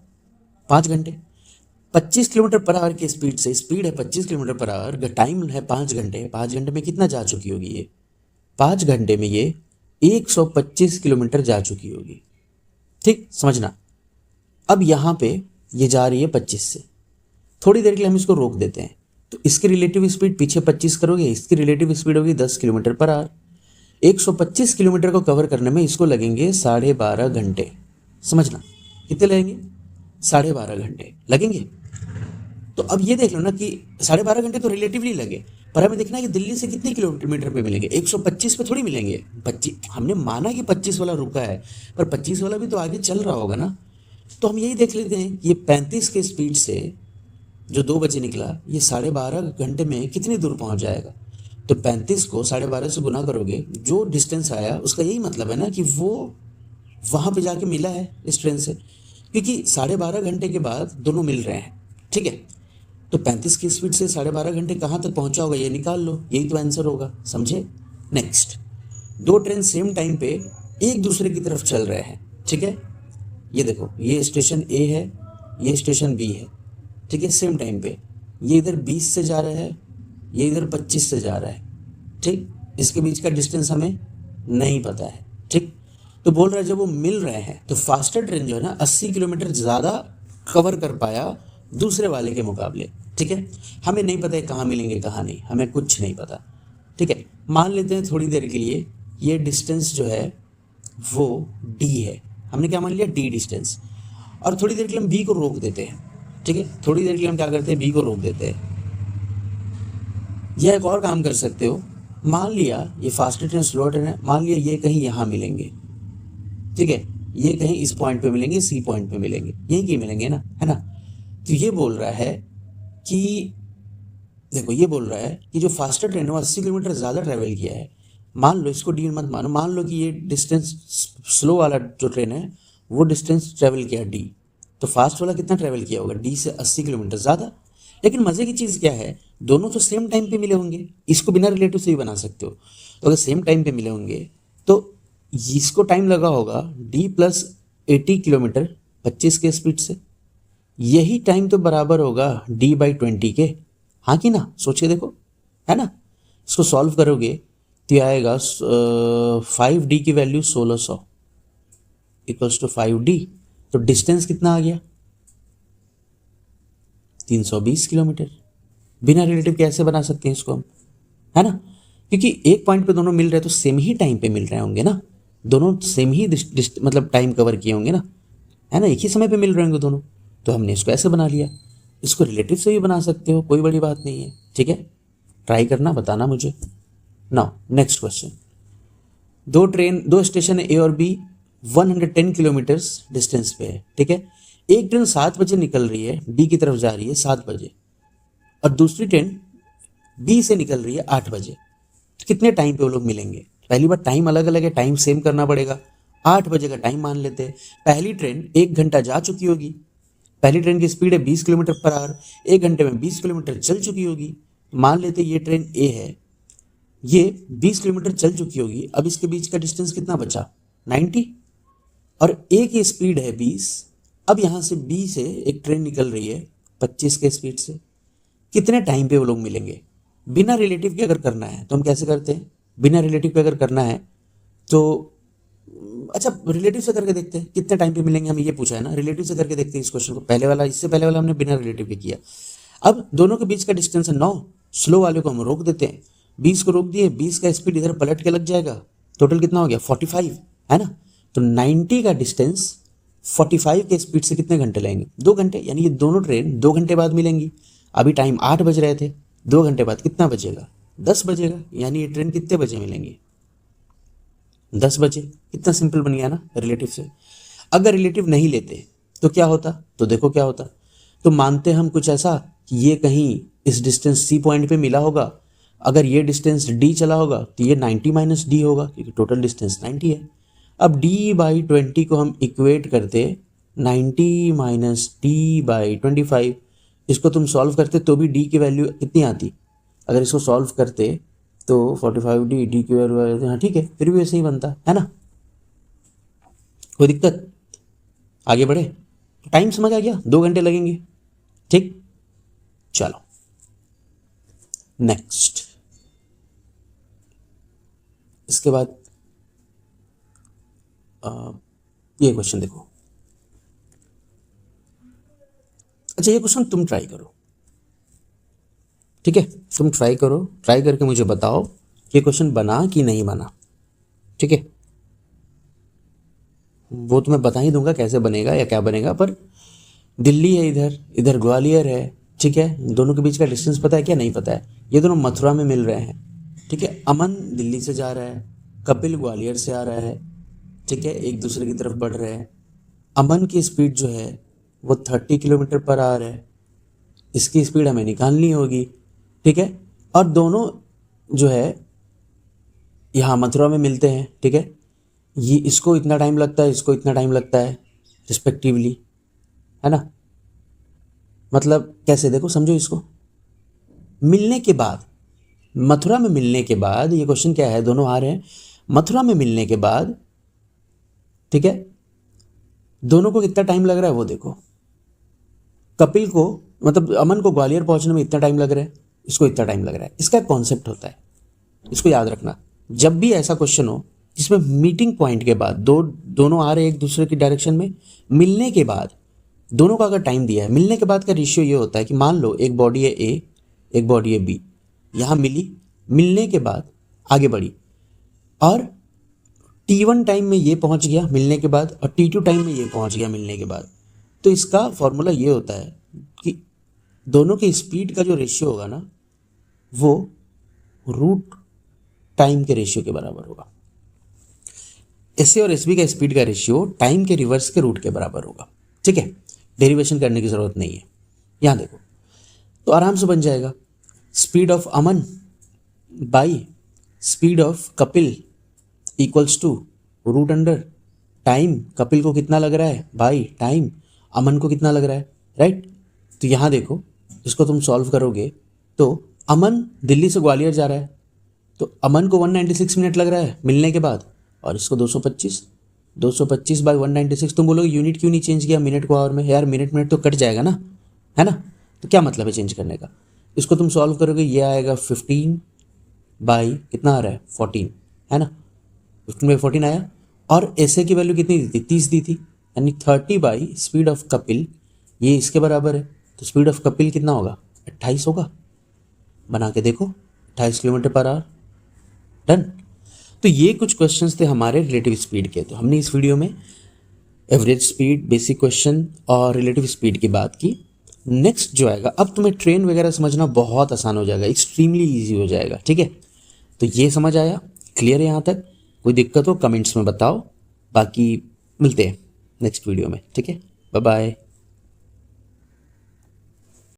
5 घंटे। 25 किलोमीटर पर आवर की स्पीड से, स्पीड है 25 किलोमीटर पर आवर, टाइम है 5 घंटे। 5 घंटे में कितना जा चुकी होगी ये? 5 घंटे में ये 125 किलोमीटर जा चुकी होगी, ठीक, समझना। अब यहाँ पे ये जा रही है 25 से, थोड़ी देर के लिए हम इसको रोक देते हैं। तो इसकी रिलेटिव स्पीड पीछे 25 करोगे, इसकी रिलेटिव स्पीड होगी 10 किलोमीटर पर आवर। 125 किलोमीटर को कवर करने में इसको लगेंगे 12.5 घंटे। समझना, कितने लगेंगे? 12.5 घंटे लगेंगे। तो अब ये देख लो ना कि 12.5 घंटे तो रिलेटिवली लगे, पर हमें देखना है कि दिल्ली से कितने किलोमीटर पे मिलेंगे। 125 पे थोड़ी मिलेंगे। 25 हमने माना कि 25 वाला रुका है, पर 25 वाला भी तो आगे चल रहा होगा ना। तो हम यही देख लेते हैं कि ये 35 के स्पीड से जो 2 बजे निकला, ये 12.5 घंटे में कितनी दूर पहुंच जाएगा। तो 35 को 12.5 से गुना करोगे, जो डिस्टेंस आया उसका यही मतलब है ना कि वो वहाँ पे जाके मिला है इस ट्रेन से, क्योंकि 12.5 घंटे के बाद दोनों मिल रहे हैं, ठीक है। तो 35 की स्पीड से 12.5 घंटे कहाँ तक पहुँचा होगा ये निकाल लो, यही तो आंसर होगा, समझे। नेक्स्ट, 2 ट्रेन सेम टाइम पे एक दूसरे की तरफ चल रहे हैं, ठीक है। ये देखो, ये स्टेशन A है, ये स्टेशन B है, ठीक है, सेम टाइम पे। ये इधर 20 से जा रहा है, ये इधर 25 से जा रहा है, ठीक। इसके बीच का डिस्टेंस हमें नहीं पता है, ठीक। तो बोल रहा है जब वो मिल रहे हैं तो फास्टर ट्रेन जो है ना 80 किलोमीटर ज़्यादा कवर कर पाया दूसरे वाले के मुकाबले, ठीक है। हमें नहीं पता है कहाँ मिलेंगे कहाँ नहीं, हमें कुछ नहीं पता, ठीक है। मान लेते हैं थोड़ी देर के लिए ये डिस्टेंस जो है वो D है, हमने क्या मान लिया, D डिस्टेंस। और थोड़ी देर के लिए हम B को रोक देते हैं, ठीक है। थोड़ी देर के लिए हम क्या करते हैं, B को रोक देते हैं। यह एक और काम कर सकते हो, मान लिया ये फास्टर ट्रेन स्लो ट्रेन है, मान लिया ये कहीं यहाँ मिलेंगे, ठीक है, ये कहीं इस पॉइंट पे मिलेंगे, C पॉइंट पे मिलेंगे, यहीं की मिलेंगे ना, है ना। तो ये बोल रहा है कि देखो, ये बोल रहा है कि जो फास्टर ट्रेन है वो 80 किलोमीटर ज़्यादा ट्रैवल किया है। मान लो, इसको D मत मानो, मान लो कि ये डिस्टेंस स्लो वाला जो ट्रेन है वो डिस्टेंस ट्रैवल किया D, तो फास्ट वाला कितना ट्रैवल किया होगा, D से 80 किलोमीटर ज़्यादा। लेकिन मज़े की चीज़ क्या है, दोनों तो सेम टाइम पे मिले होंगे, इसको बिना रिलेटिव से भी बना सकते हो। तो अगर सेम टाइम पे मिले होंगे तो इसको टाइम लगा होगा D + 80 किलोमीटर 25 के स्पीड से, यही टाइम तो बराबर होगा D/20 के, हाँ कि ना, सोचिए देखो, है ना। इसको सॉल्व करोगे तो ये आएगा 5D की वैल्यू 1600 = 5D। तो डिस्टेंस कितना आ गया, 320 किलोमीटर। बिना रिलेटिव कैसे बना सकते हैं इसको हम, है ना। क्योंकि एक पॉइंट पे दोनों मिल रहे हैं तो सेम ही टाइम पे मिल रहे होंगे ना, दोनों सेम ही मतलब टाइम कवर किए होंगे ना, है ना, एक ही समय पे मिल रहे होंगे दोनों। तो हमने इसको ऐसे बना लिया। इसको रिलेटिव से भी बना सकते हो, कोई बड़ी बात नहीं है, ठीक है। ट्राई करना, बताना मुझे। Now next question. दो स्टेशन ए और बी 110 किलोमीटर्स डिस्टेंस पे है, ठीक है। एक ट्रेन 7 बजे निकल रही है, बी की तरफ जा रही है 7 बजे, और दूसरी ट्रेन बी से निकल रही है 8 बजे। कितने टाइम पे वो लोग मिलेंगे? पहली बार टाइम अलग अलग है, टाइम सेम करना पड़ेगा। 8 बजे का टाइम मान लेते हैं। पहली ट्रेन 1 घंटा जा चुकी होगी, पहली ट्रेन की स्पीड है 20 किलोमीटर पर आवर, 1 घंटे में 20 किलोमीटर चल चुकी होगी। मान लेते ये ट्रेन ए है, ये 20 किलोमीटर चल चुकी होगी। अब इसके बीच का डिस्टेंस कितना बचा? 90, और ए की स्पीड है 20। अब यहाँ से बी से एक ट्रेन निकल रही है 25 के स्पीड से। कितने टाइम पे वो लोग मिलेंगे? बिना रिलेटिव के अगर करना है तो हम कैसे करते हैं? बिना रिलेटिव के अगर करना है तो अच्छा, रिलेटिव से करके देखते हैं कितने टाइम पे मिलेंगे। हमें ये पूछा है ना, रिलेटिव से करके देखते हैं इस क्वेश्चन को। पहले वाला, इससे पहले वाला हमने बिना रिलेटिव के किया। अब दोनों के बीच का डिस्टेंस है 9, स्लो वाले को हम रोक देते हैं, 20 को रोक दिए, 20 का स्पीड इधर पलट के लग जाएगा। टोटल कितना हो गया? 45, है ना। तो 90 का डिस्टेंस 45 के स्पीड से कितने घंटे लेंगे? 2 घंटे। यानी ये दोनों ट्रेन 2 घंटे बाद मिलेंगी। अभी टाइम 8 बज रहे थे, 2 घंटे बाद कितना बजेगा? 10 बजेगा। यानी ये ट्रेन कितने बजे मिलेंगी? 10 बजे। कितना सिंपल बन गया ना रिलेटिव से। अगर रिलेटिव नहीं लेते तो क्या होता? तो देखो क्या होता। तो मानते हम कुछ ऐसा कि ये कहीं इस डिस्टेंस सी पॉइंट पे मिला होगा। अगर ये डिस्टेंस डी चला होगा तो ये 90 माइनस डी होगा, क्योंकि टोटल डिस्टेंस 90 है। अब डी बाई 20 को हम इक्वेट करते 90 माइनस डी बाई 25। इसको तुम सॉल्व करते तो भी डी की वैल्यू कितनी आती? अगर इसको सॉल्व करते तो 45 डी की वैल्यू, हाँ ठीक है, फिर भी वैसे ही बनता है ना। कोई दिक्कत? आगे बढ़े। टाइम समझ आ गया? 2 घंटे लगेंगे, ठीक। चलो नेक्स्ट। इसके बाद ये क्वेश्चन देखो। अच्छा, ये क्वेश्चन तुम ट्राई करो, ठीक है। तुम ट्राई करो, ट्राई करके मुझे बताओ ये क्वेश्चन बना कि नहीं बना, ठीक है। वो तो मैं बता ही दूंगा कैसे बनेगा या क्या बनेगा, पर दिल्ली है इधर, इधर ग्वालियर है, ठीक है। दोनों के बीच का डिस्टेंस पता है क्या? नहीं पता है। ये दोनों मथुरा में मिल रहे हैं, ठीक है। अमन दिल्ली से जा रहा है, कपिल ग्वालियर से आ रहा है, ठीक है। एक दूसरे की तरफ बढ़ रहे हैं। अमन की स्पीड जो है वो 30 किलोमीटर पर आवर है। इसकी स्पीड हमें निकालनी होगी, ठीक है। और दोनों जो है यहाँ मथुरा में मिलते हैं, ठीक है। ये इसको इतना टाइम लगता है, इसको इतना टाइम लगता है रिस्पेक्टिवली, है ना। मतलब कैसे, देखो समझो इसको। मिलने के बाद, मथुरा में मिलने के बाद, ये क्वेश्चन क्या है, दोनों आ रहे हैं मथुरा में मिलने के बाद, ठीक है। दोनों को कितना टाइम लग रहा है वो देखो। कपिल को, मतलब अमन को ग्वालियर पहुंचने में इतना टाइम लग रहा है, इसको इतना टाइम लग रहा है। इसका कॉन्सेप्ट होता है, इसको याद रखना। जब भी ऐसा क्वेश्चन हो जिसमें मीटिंग पॉइंट के बाद दोनों आ रहे एक दूसरे की डायरेक्शन में, मिलने के बाद दोनों का अगर टाइम दिया है, मिलने के बाद का रेशियो ये होता है कि मान लो एक बॉडी है ए, एक बॉडी है बी, यहाँ मिली, मिलने के बाद आगे बढ़ी, और T1 टाइम में ये पहुंच गया मिलने के बाद, और T2 टाइम में ये पहुंच गया मिलने के बाद। तो इसका फॉर्मूला ये होता है कि दोनों की स्पीड का जो रेशियो होगा ना, वो रूट टाइम के रेशियो के बराबर होगा। एस और एस बी का स्पीड का रेशियो टाइम के रिवर्स के रूट के बराबर होगा, ठीक है। डेरिवेशन करने की जरूरत नहीं है। यहाँ देखो तो आराम से बन जाएगा। Speed of Aman by speed of Kapil equals to root under time. Kapil को कितना लग रहा है बाई टाइम, अमन को कितना लग रहा है, राइट। तो यहाँ देखो, इसको तुम सॉल्व करोगे तो अमन दिल्ली से ग्वालियर जा रहा है, तो अमन को 196 मिनट लग रहा है मिलने के बाद, और इसको 225 बाई 196। तुम बोलोगे यूनिट क्यों नहीं चेंज किया मिनट को आवर में? यार मिनट तो कट जाएगा ना, है ना। तो क्या मतलब है चेंज करने का? इसको तुम सॉल्व करोगे, ये आएगा 15 बाई कितना आ रहा है 14, है ना। 15 बाई 14 आया, और ऐसे की वैल्यू कितनी दी थी? 30 दी थी। यानी 30 बाई स्पीड ऑफ कपिल, ये इसके बराबर है। तो स्पीड ऑफ कपिल कितना होगा? 28 होगा। बना के देखो, 28 किलोमीटर पर आवर, डन। तो ये कुछ क्वेश्चंस थे हमारे रिलेटिव स्पीड के। तो हमने इस वीडियो में एवरेज स्पीड, बेसिक क्वेश्चन और रिलेटिव स्पीड की बात की। नेक्स्ट जो आएगा, अब तुम्हें ट्रेन वगैरह समझना बहुत आसान हो जाएगा, एक्सट्रीमली ईजी हो जाएगा, ठीक है। तो ये समझ आया, क्लियर है यहाँ तक? कोई दिक्कत हो कमेंट्स में बताओ, बाकी मिलते हैं नेक्स्ट वीडियो में, ठीक है। Bye bye.